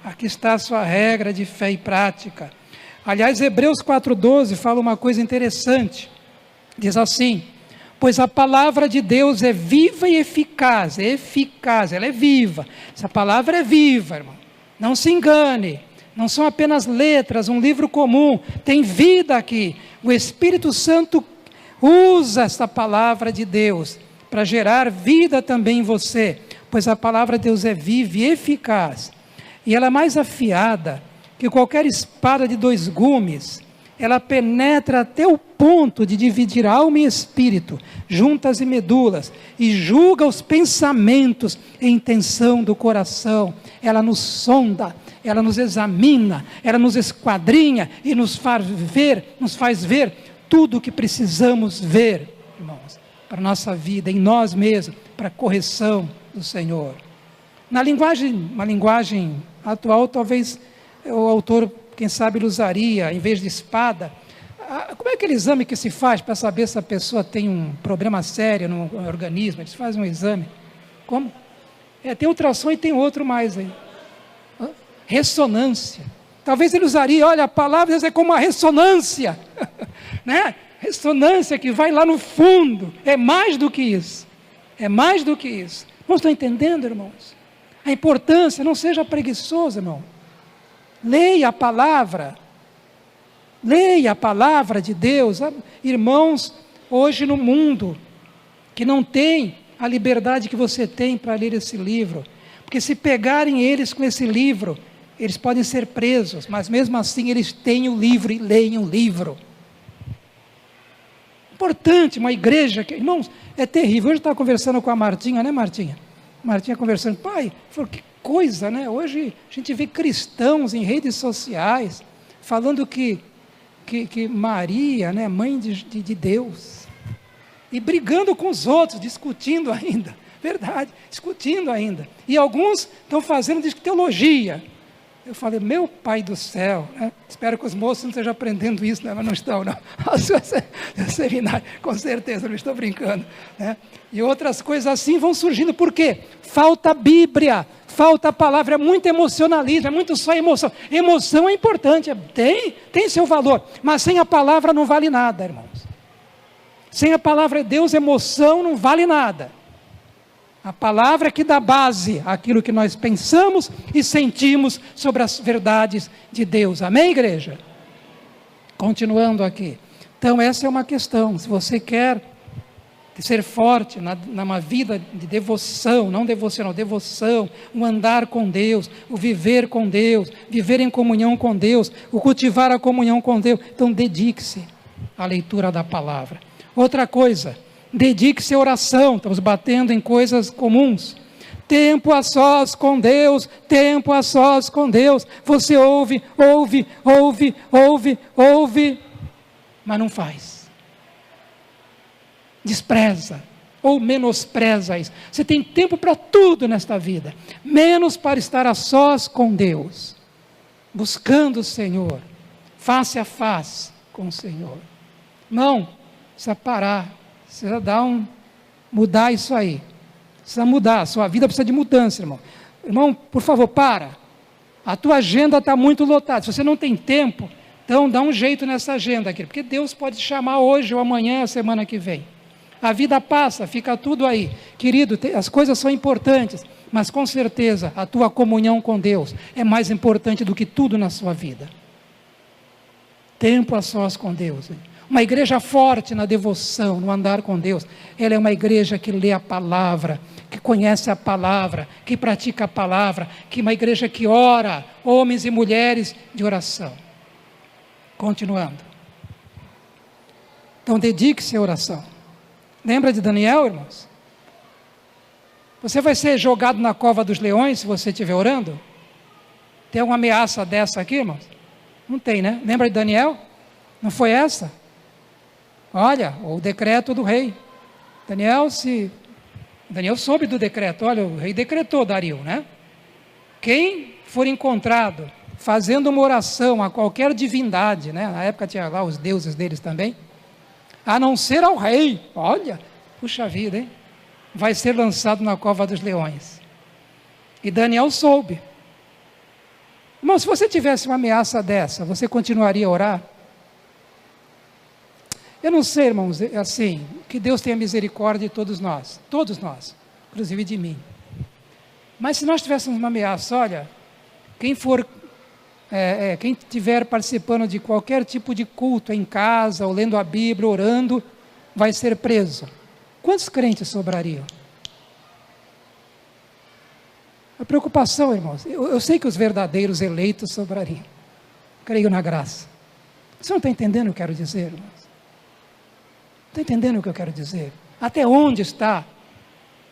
Aqui está a sua regra de fé e prática. Aliás, Hebreus 4:12 fala uma coisa interessante. Diz assim: Pois a palavra de Deus é viva e eficaz, ela é viva. Essa palavra é viva, irmão. Não se engane, não são apenas letras, um livro comum, tem vida aqui. O Espírito Santo usa esta palavra de Deus para gerar vida também em você, pois a palavra de Deus é viva e eficaz, e ela é mais afiada que qualquer espada de 2 gumes, ela penetra até o ponto de dividir alma e espírito, juntas e medulas, e julga os pensamentos e intenção do coração. Ela nos sonda, ela nos examina, ela nos esquadrinha e nos faz ver tudo o que precisamos ver, irmãos, para a nossa vida, em nós mesmos, para a correção do Senhor. Uma linguagem atual, talvez o autor, quem sabe, ele usaria, em vez de espada, como é aquele exame que se faz para saber se a pessoa tem um problema sério no organismo? Eles fazem um exame. Como? Tem ultrassom e tem outro mais aí. Ressonância. Talvez ele usaria, olha, a palavra de Deus é como uma ressonância, né? Ressonância que vai lá no fundo. É mais do que isso. É mais do que isso. Não estão entendendo, irmãos? A importância, não seja preguiçoso, irmão. Leia a palavra de Deus. Irmãos, hoje no mundo, que não tem a liberdade que você tem para ler esse livro, porque se pegarem eles com esse livro, eles podem ser presos, mas mesmo assim eles têm o livro e leem o livro. Importante, uma igreja, irmãos, é terrível. Hoje eu estava conversando com a Martinha, né, Martinha? Martinha conversando, pai, falou, que coisa, né? Hoje a gente vê cristãos em redes sociais falando que Maria, né, mãe de Deus, e brigando com os outros, discutindo ainda, verdade, discutindo ainda, e alguns estão fazendo teologia. Eu falei, meu pai do céu, né? Espero que os moços não estejam aprendendo isso, né? Mas não estão, não. O seminário, com certeza, não estou brincando, né? E outras coisas assim vão surgindo, por quê? Falta Bíblia, falta a palavra, é muito emocionalismo, é muito só emoção. Emoção é importante, tem seu valor, mas sem a palavra não vale nada, irmãos. Sem a palavra de Deus, emoção não vale nada. A palavra que dá base àquilo que nós pensamos e sentimos sobre as verdades de Deus. Amém, igreja? Continuando aqui. Então, essa é uma questão. Se você quer ser forte numa vida de devoção, não devocional, devoção, o andar com Deus, o viver com Deus, viver em comunhão com Deus, o cultivar a comunhão com Deus, então dedique-se à leitura da palavra. Outra coisa, dedique-se à oração. Estamos batendo em coisas comuns. Tempo a sós com Deus, tempo a sós com Deus. Você ouve, mas não faz. Despreza ou menospreza isso. Você tem tempo para tudo nesta vida, menos para estar a sós com Deus, buscando o Senhor, face a face com o Senhor. Não, precisa parar. Precisa mudar isso aí. Precisa mudar, a sua vida precisa de mudança, irmão. Irmão, por favor, para. A tua agenda está muito lotada. Se você não tem tempo, então dá um jeito nessa agenda aqui, porque Deus pode te chamar hoje ou amanhã, a semana que vem. A vida passa, fica tudo aí. Querido, as coisas são importantes, mas com certeza a tua comunhão com Deus é mais importante do que tudo na sua vida. Tempo a sós com Deus. Uma igreja forte na devoção, no andar com Deus, ela é uma igreja que lê a palavra, que conhece a palavra, que pratica a palavra, que é uma igreja que ora, homens e mulheres de oração. Continuando. Então dedique-se à oração. Lembra de Daniel, irmãos? Você vai ser jogado na cova dos leões se você estiver orando? Tem alguma ameaça dessa aqui, irmãos? Não tem, né? Lembra de Daniel? Não foi essa? Olha, o decreto do rei. Daniel soube do decreto. Olha, o rei decretou, Dario, né? Quem for encontrado fazendo uma oração a qualquer divindade, né? Na época tinha lá os deuses deles também, a não ser ao rei, olha, puxa vida, hein? Vai ser lançado na cova dos leões. E Daniel soube. Irmão, se você tivesse uma ameaça dessa, você continuaria a orar? Eu não sei, irmãos, assim, que Deus tenha misericórdia de todos nós, inclusive de mim. Mas se nós tivéssemos uma ameaça, olha, quem estiver participando de qualquer tipo de culto em casa, ou lendo a Bíblia, orando, vai ser preso. Quantos crentes sobrariam? A preocupação, irmãos, eu sei que os verdadeiros eleitos sobrariam. Creio na graça. Você não está entendendo o que eu quero dizer, irmãos? Está entendendo o que eu quero dizer? Até onde está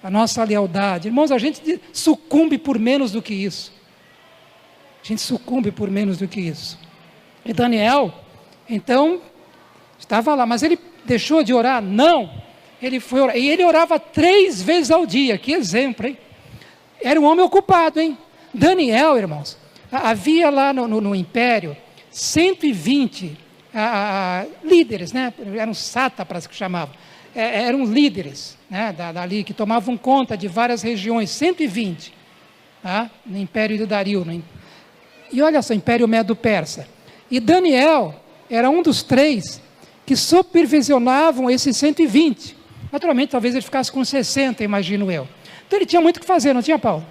a nossa lealdade? Irmãos, a gente sucumbe por menos do que isso. A gente sucumbe por menos do que isso. E Daniel, então, estava lá, mas ele deixou de orar? Não. Ele foi orar, e ele orava 3 vezes ao dia. Que exemplo, hein? Era um homem ocupado, hein? Daniel, irmãos, havia lá no império 120 líderes, né? Eram sátrapas que chamavam. Eram líderes, né? Dali, que tomavam conta de várias regiões, 120, tá? No império de Dario. E olha só, império Medo-Persa. E Daniel era um dos 3 que supervisionavam esses 120. Naturalmente, talvez ele ficasse com 60, imagino eu. Então ele tinha muito o que fazer, não tinha, Paulo?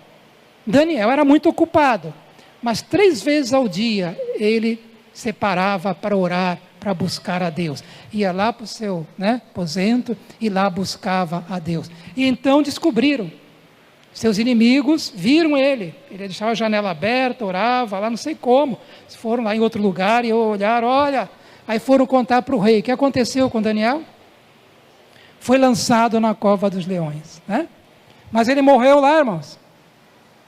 Daniel era muito ocupado, mas 3 vezes ao dia ele separava para orar, para buscar a Deus. Ia lá para o seu aposento e lá buscava a Deus. E então descobriram, seus inimigos viram ele deixava a janela aberta, orava lá, não sei como, foram lá em outro lugar e olharam, olha, aí foram contar para o rei, o que aconteceu com Daniel? Foi lançado na cova dos leões, né? Mas ele morreu lá, irmãos.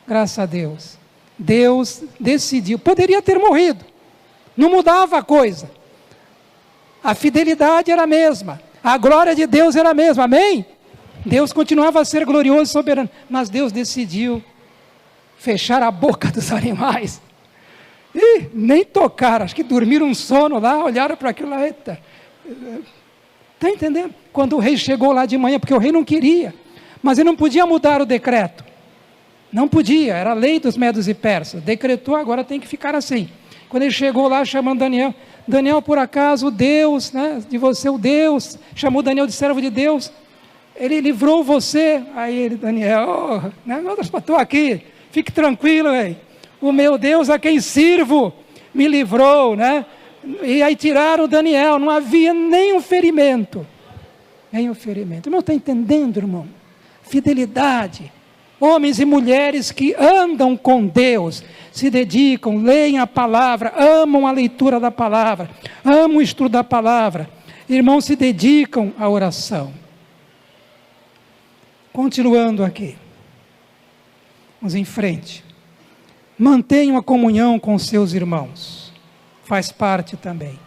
Graças a Deus. Deus decidiu. Poderia ter morrido. Não mudava a coisa. A fidelidade era a mesma. A glória de Deus era a mesma. Amém? Deus continuava a ser glorioso e soberano. Mas Deus decidiu fechar a boca dos animais. E nem tocaram. Acho que dormiram um sono lá, olharam para aquilo lá. Eita. Está entendendo? Quando o rei chegou lá de manhã, porque o rei não queria. Mas ele não podia mudar o decreto. Não podia, era a lei dos medos e persas. Decretou, agora tem que ficar assim. Quando ele chegou lá, chamando Daniel, Daniel, por acaso, o Deus, de você, o Deus, chamou Daniel de servo de Deus, ele livrou você. Aí ele, Daniel, estou aqui, fique tranquilo, o meu Deus a quem sirvo, me livrou, E aí tiraram Daniel, não havia nenhum ferimento. Nenhum ferimento. Não está entendendo, irmão? Fidelidade, homens e mulheres que andam com Deus, se dedicam, leem a palavra, amam a leitura da palavra, amam o estudo da palavra, irmãos, se dedicam à oração. Continuando aqui, vamos em frente. Mantenham a comunhão com seus irmãos, faz parte também.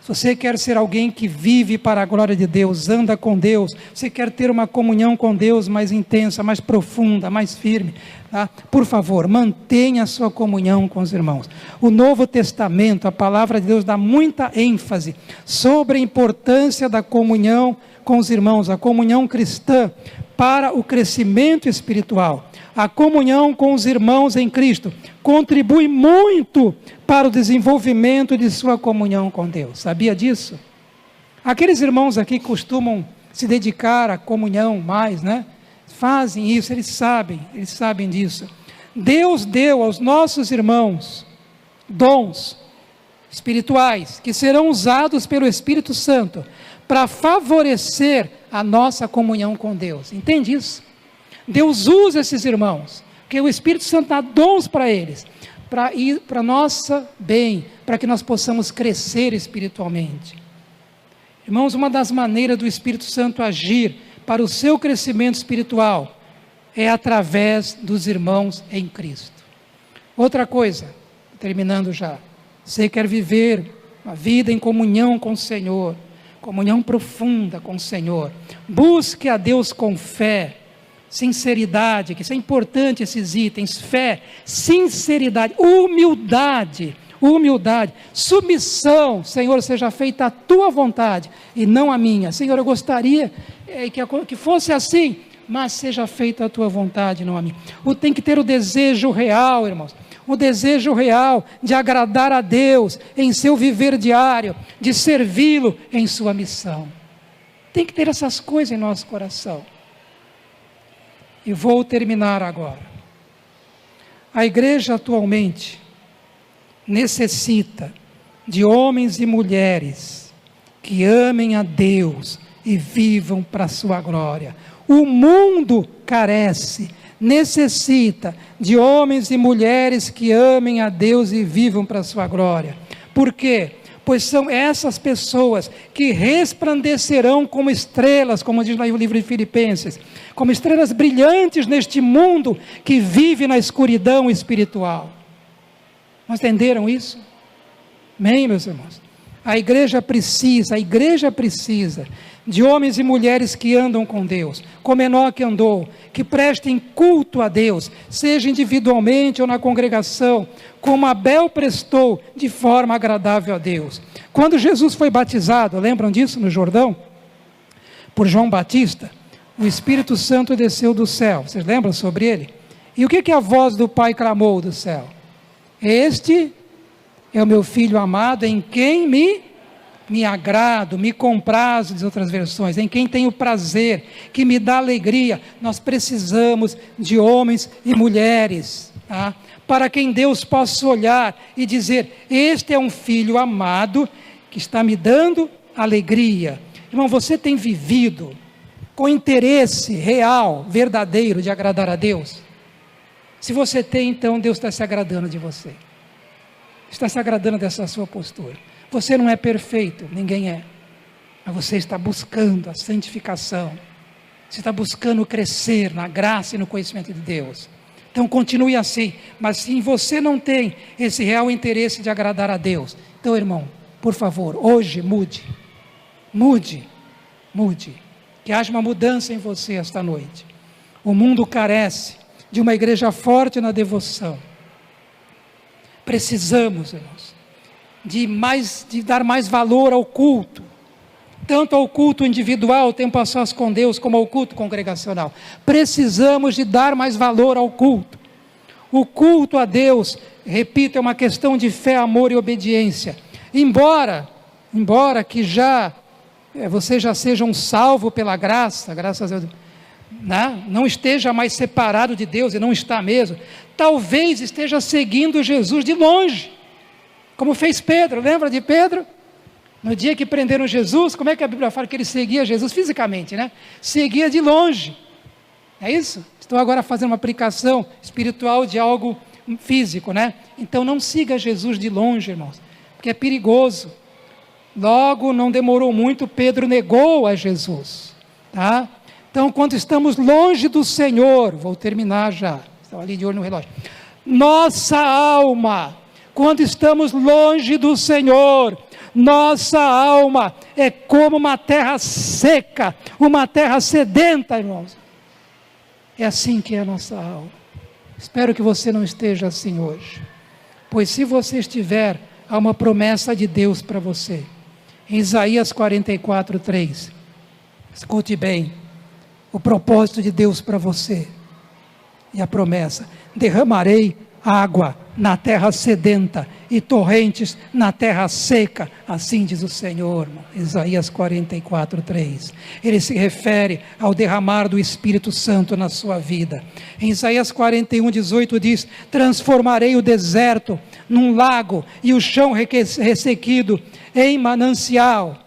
Se você quer ser alguém que vive para a glória de Deus, anda com Deus, você quer ter uma comunhão com Deus mais intensa, mais profunda, mais firme, tá? Por favor, mantenha a sua comunhão com os irmãos. O Novo Testamento, a palavra de Deus dá muita ênfase sobre a importância da comunhão com os irmãos, a comunhão cristã para o crescimento espiritual. A comunhão com os irmãos em Cristo contribui muito para o desenvolvimento de sua comunhão com Deus. Sabia disso? Aqueles irmãos aqui que costumam se dedicar à comunhão mais, fazem isso, eles sabem disso. Deus deu aos nossos irmãos dons espirituais que serão usados pelo Espírito Santo para favorecer a nossa comunhão com Deus. Entende isso? Deus usa esses irmãos, porque o Espírito Santo dá dons para eles, para ir para nosso bem, para que nós possamos crescer espiritualmente. Irmãos, uma das maneiras do Espírito Santo agir para o seu crescimento espiritual é através dos irmãos em Cristo. Outra coisa, terminando já, você quer viver uma vida em comunhão com o Senhor, comunhão profunda com o Senhor, busque a Deus com fé, sinceridade, que isso é importante, esses itens: fé, sinceridade, humildade, submissão. Senhor, seja feita a tua vontade e não a minha. Senhor, eu gostaria que fosse assim, mas seja feita a tua vontade, não a minha. Tem que ter o desejo real, irmãos, um desejo real de agradar a Deus em seu viver diário, de servi-lo em sua missão. Tem que ter essas coisas em nosso coração. E vou terminar agora. A igreja atualmente necessita de homens e mulheres que amem a Deus e vivam para a sua glória. O mundo carece, necessita de homens e mulheres que amem a Deus e vivam para a sua glória. Por quê? Pois são essas pessoas que resplandecerão como estrelas, como diz no livro de Filipenses, como estrelas brilhantes neste mundo que vive na escuridão espiritual. Mas entenderam isso? Amém, meus irmãos? A igreja precisa de homens e mulheres que andam com Deus, como Enoque andou, que prestem culto a Deus, seja individualmente ou na congregação, como Abel prestou de forma agradável a Deus. Quando Jesus foi batizado, lembram disso no Jordão? Por João Batista, o Espírito Santo desceu do céu, vocês lembram sobre ele? E o que a voz do Pai clamou do céu? Este é o meu Filho amado, em quem me agrado, me comprazo, diz outras versões, em quem tenho prazer, que me dá alegria. Nós precisamos de homens e mulheres, tá? Para quem Deus possa olhar e dizer, este é um Filho amado, que está me dando alegria. Irmão, você tem vivido com interesse real, verdadeiro, de agradar a Deus? Se você tem, então Deus está se agradando de você. Está se agradando dessa sua postura. Você não é perfeito, ninguém é. Mas você está buscando a santificação. Você está buscando crescer na graça e no conhecimento de Deus. Então continue assim. Mas se você não tem esse real interesse de agradar a Deus, então, irmão, por favor, hoje mude. Mude. Que haja uma mudança em você esta noite. O mundo carece de uma igreja forte na devoção. Precisamos, irmãos, de dar mais valor ao culto, tanto ao culto individual, tempo a sós com Deus, como ao culto congregacional. Precisamos de dar mais valor ao culto. O culto a Deus, repito, é uma questão de fé, amor e obediência. Embora que você já seja um salvo pela graça, graças a Deus, não esteja mais separado de Deus, e não está mesmo, talvez esteja seguindo Jesus de longe, como fez Pedro. Lembra de Pedro? No dia que prenderam Jesus, como é que a Bíblia fala que ele seguia Jesus fisicamente, né? Seguia de longe, é isso? Estou agora fazendo uma aplicação espiritual de algo físico, né? Então não siga Jesus de longe, irmãos, porque é perigoso. Logo, não demorou muito, Pedro negou a Jesus, tá? Então, quando estamos longe do Senhor, vou terminar já, estava ali de olho no relógio, nossa alma, quando estamos longe do Senhor, nossa alma é como uma terra seca, uma terra sedenta, irmãos. É assim que é a nossa alma. Espero que você não esteja assim hoje, pois se você estiver, há uma promessa de Deus para você. Em Isaías 44:3, escute bem, o propósito de Deus para você, e a promessa: derramarei água na terra sedenta e torrentes na terra seca, assim diz o Senhor, irmão. Isaías 44:3, ele se refere ao derramar do Espírito Santo na sua vida. Em Isaías 41:18 diz: transformarei o deserto num lago e o chão ressequido em manancial.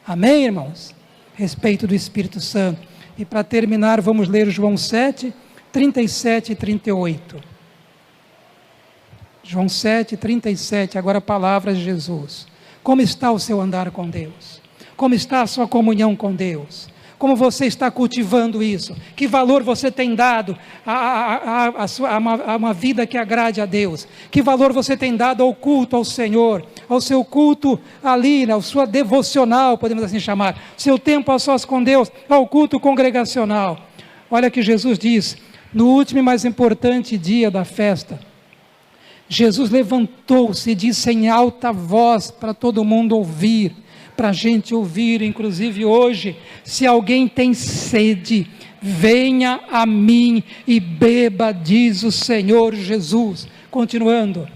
Amém, irmãos? Respeito do Espírito Santo. E para terminar, vamos ler João 7, 37 e 38. João 7, 37, agora palavras de Jesus. Como está o seu andar com Deus? Como está a sua comunhão com Deus? Como você está cultivando isso? Que valor você tem dado a uma vida que agrade a Deus? Que valor você tem dado ao culto ao Senhor? Ao seu culto ali, ao sua devocional, podemos assim chamar. Seu tempo a sós com Deus, ao culto congregacional. Olha que Jesus diz, no último e mais importante dia da festa, Jesus levantou-se e disse em alta voz para todo mundo ouvir, para a gente ouvir, inclusive hoje: se alguém tem sede, venha a mim e beba, diz o Senhor Jesus. Continuando,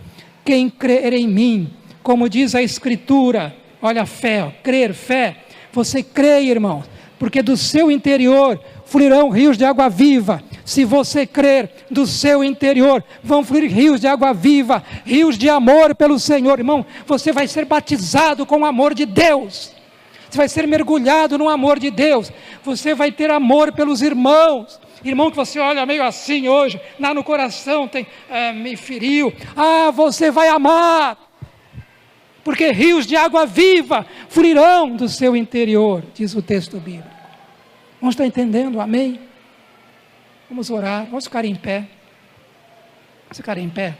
quem crer em mim, como diz a Escritura, olha a fé, ó, crer, fé, você crê, irmãos, porque do seu interior fluirão rios de água viva. Se você crer, do seu interior vão fluir rios de água viva, rios de amor pelo Senhor. Irmão, você vai ser batizado com o amor de Deus, você vai ser mergulhado no amor de Deus, você vai ter amor pelos irmãos. Irmão que você olha meio assim hoje, lá no coração tem, me feriu, você vai amar, porque rios de água viva fluirão do seu interior, diz o texto bíblico. Vamos estar entendendo? Amém? Vamos orar, vamos ficar em pé. Vamos ficar em pé.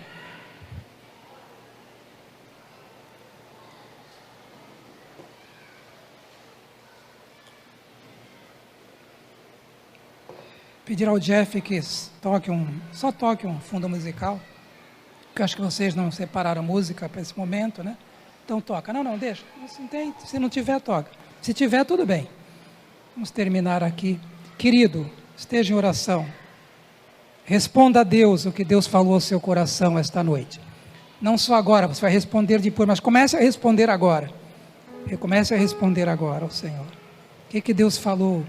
Pedir ao Jeff que só toque um fundo musical, porque acho que vocês não separaram música para esse momento, né? Então toca. Não, deixa. Se não tiver, toca. Se tiver, tudo bem. Vamos terminar aqui. Querido, esteja em oração. Responda a Deus o que Deus falou ao seu coração esta noite. Não só agora, você vai responder depois, mas comece a responder agora. Comece a responder agora ao Senhor. O que Deus falou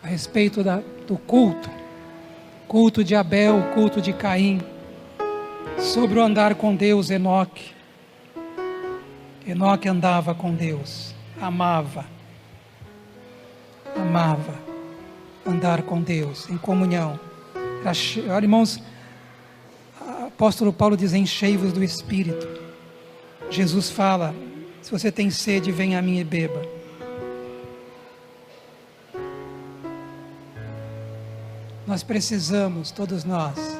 a respeito do culto de Abel, culto de Caim, sobre o andar com Deus. Enoque andava com Deus, amava andar com Deus, em comunhão. Olha, irmãos, o apóstolo Paulo diz: enchei-vos do Espírito. Jesus fala: se você tem sede, venha a mim e beba. Nós precisamos, todos nós,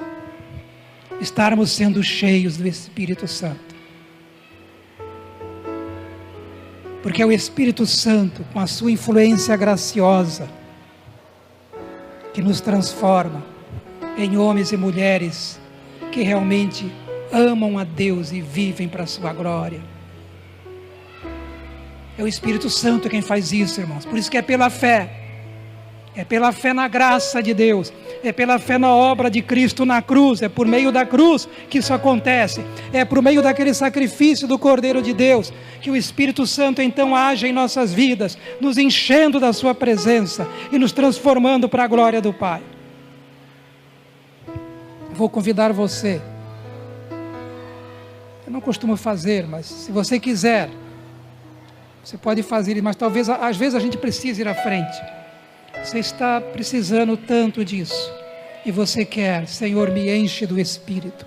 estarmos sendo cheios do Espírito Santo. Porque é o Espírito Santo, com a sua influência graciosa, que nos transforma em homens e mulheres que realmente amam a Deus e vivem para a sua glória. É o Espírito Santo quem faz isso, irmãos. Por isso que é pela fé. É pela fé na graça de Deus, é pela fé na obra de Cristo na cruz, é por meio da cruz que isso acontece, é por meio daquele sacrifício do Cordeiro de Deus, que o Espírito Santo então age em nossas vidas, nos enchendo da sua presença e nos transformando para a glória do Pai. Vou convidar você, eu não costumo fazer, mas se você quiser, você pode fazer, mas talvez, às vezes a gente precisa ir à frente. Você está precisando tanto disso, e você quer: Senhor, me enche do Espírito.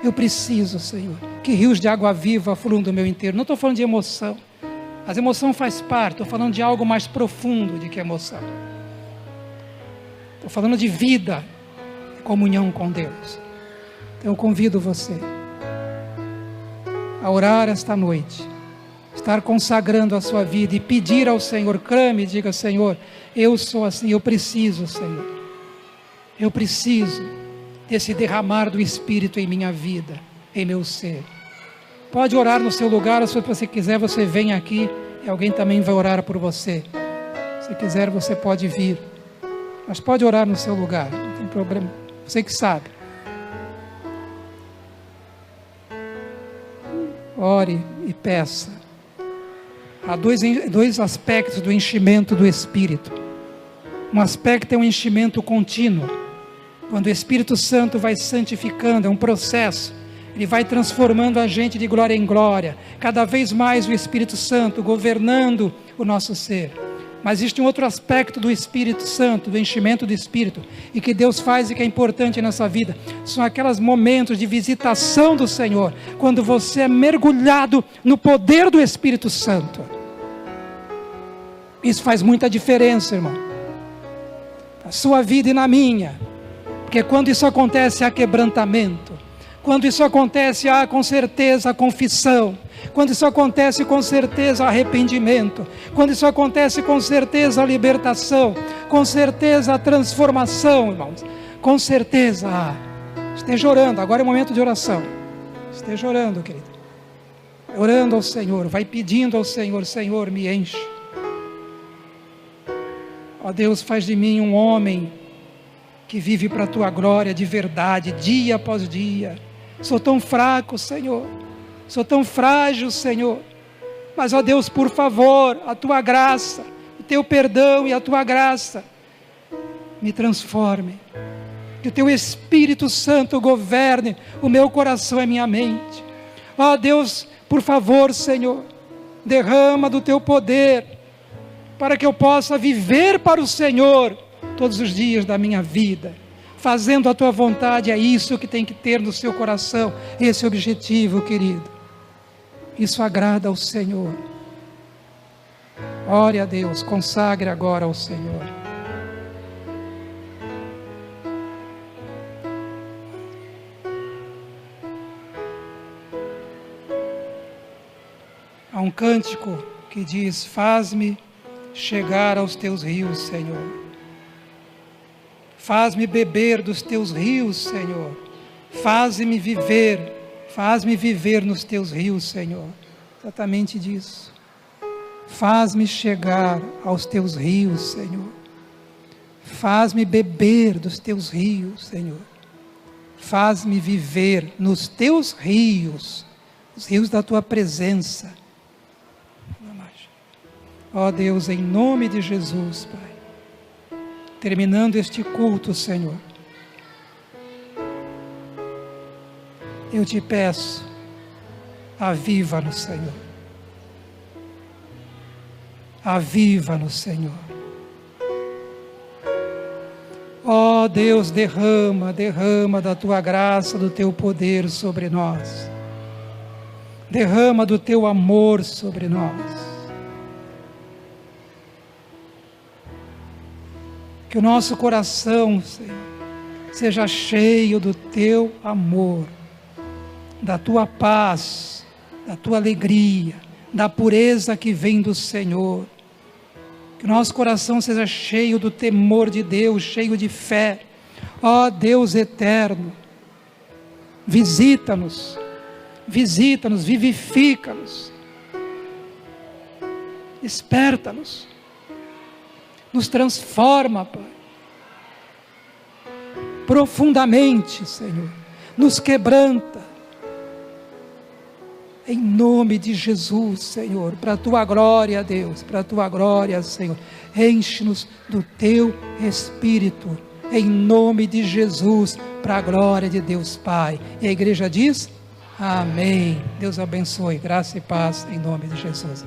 Eu preciso, Senhor, que rios de água viva fluam do meu inteiro. Não estou falando de emoção, as emoções fazem parte, estou falando de algo mais profundo do que emoção. Estou falando de vida, de comunhão com Deus. Então eu convido você a orar esta noite, estar consagrando a sua vida e pedir ao Senhor. Clame e diga: Senhor, eu sou assim, eu preciso, Senhor, eu preciso desse derramar do Espírito em minha vida, em meu ser. Pode orar no seu lugar, ou se você quiser, você vem aqui e alguém também vai orar por você. Se quiser, você pode vir, mas pode orar no seu lugar, não tem problema, você que sabe. Ore e peça. Há dois aspectos do enchimento do Espírito. Um aspecto é um enchimento contínuo, quando o Espírito Santo vai santificando, é um processo, ele vai transformando a gente de glória em glória, cada vez mais o Espírito Santo governando o nosso ser. Mas existe um outro aspecto do Espírito Santo, do enchimento do Espírito, e que Deus faz e que é importante nessa vida, são aqueles momentos de visitação do Senhor, quando você é mergulhado no poder do Espírito Santo. Isso faz muita diferença, irmão, na sua vida e na minha, porque quando isso acontece há quebrantamento, quando isso acontece há com certeza a confissão, quando isso acontece com certeza arrependimento, quando isso acontece com certeza a libertação, com certeza a transformação, irmãos, com certeza. Esteja orando, agora é o momento de oração, esteja orando, querido, orando ao Senhor, vai pedindo ao Senhor: Senhor, me enche. Ó Deus, faz de mim um homem que vive para a tua glória de verdade, dia após dia. Sou tão fraco, Senhor, sou tão frágil, Senhor, mas, ó Deus, por favor, a tua graça, o teu perdão e a tua graça me transforme, que o teu Espírito Santo governe o meu coração e a minha mente. Ó Deus, por favor, Senhor, derrama do teu poder, para que eu possa viver para o Senhor todos os dias da minha vida, fazendo a tua vontade. É isso que tem que ter no seu coração, esse objetivo, querido. Isso agrada ao Senhor. Ore a Deus, consagre agora ao Senhor. Há um cântico que diz: faz-me chegar aos teus rios, Senhor. Faz-me beber dos teus rios, Senhor. Faz-me viver nos teus rios, Senhor. Exatamente disso. Faz-me chegar aos teus rios, Senhor. Faz-me beber dos teus rios, Senhor. Faz-me viver nos teus rios, os rios da tua presença. Ó Deus, em nome de Jesus, Pai, terminando este culto, Senhor, eu te peço, aviva-nos, Senhor. Aviva-nos, Senhor. Ó Deus, derrama da tua graça, do teu poder sobre nós. Derrama do teu amor sobre nós. Que o nosso coração, Senhor, seja cheio do teu amor, da tua paz, da tua alegria, da pureza que vem do Senhor. Que o nosso coração seja cheio do temor de Deus, cheio de fé. Ó Deus eterno, visita-nos, vivifica-nos, desperta-nos, nos transforma, Pai, profundamente, Senhor, nos quebranta, em nome de Jesus, Senhor, para a tua glória, Deus, para a tua glória, Senhor, enche-nos do teu Espírito, em nome de Jesus, para a glória de Deus Pai. E a igreja diz: amém. Deus abençoe, graça e paz, em nome de Jesus.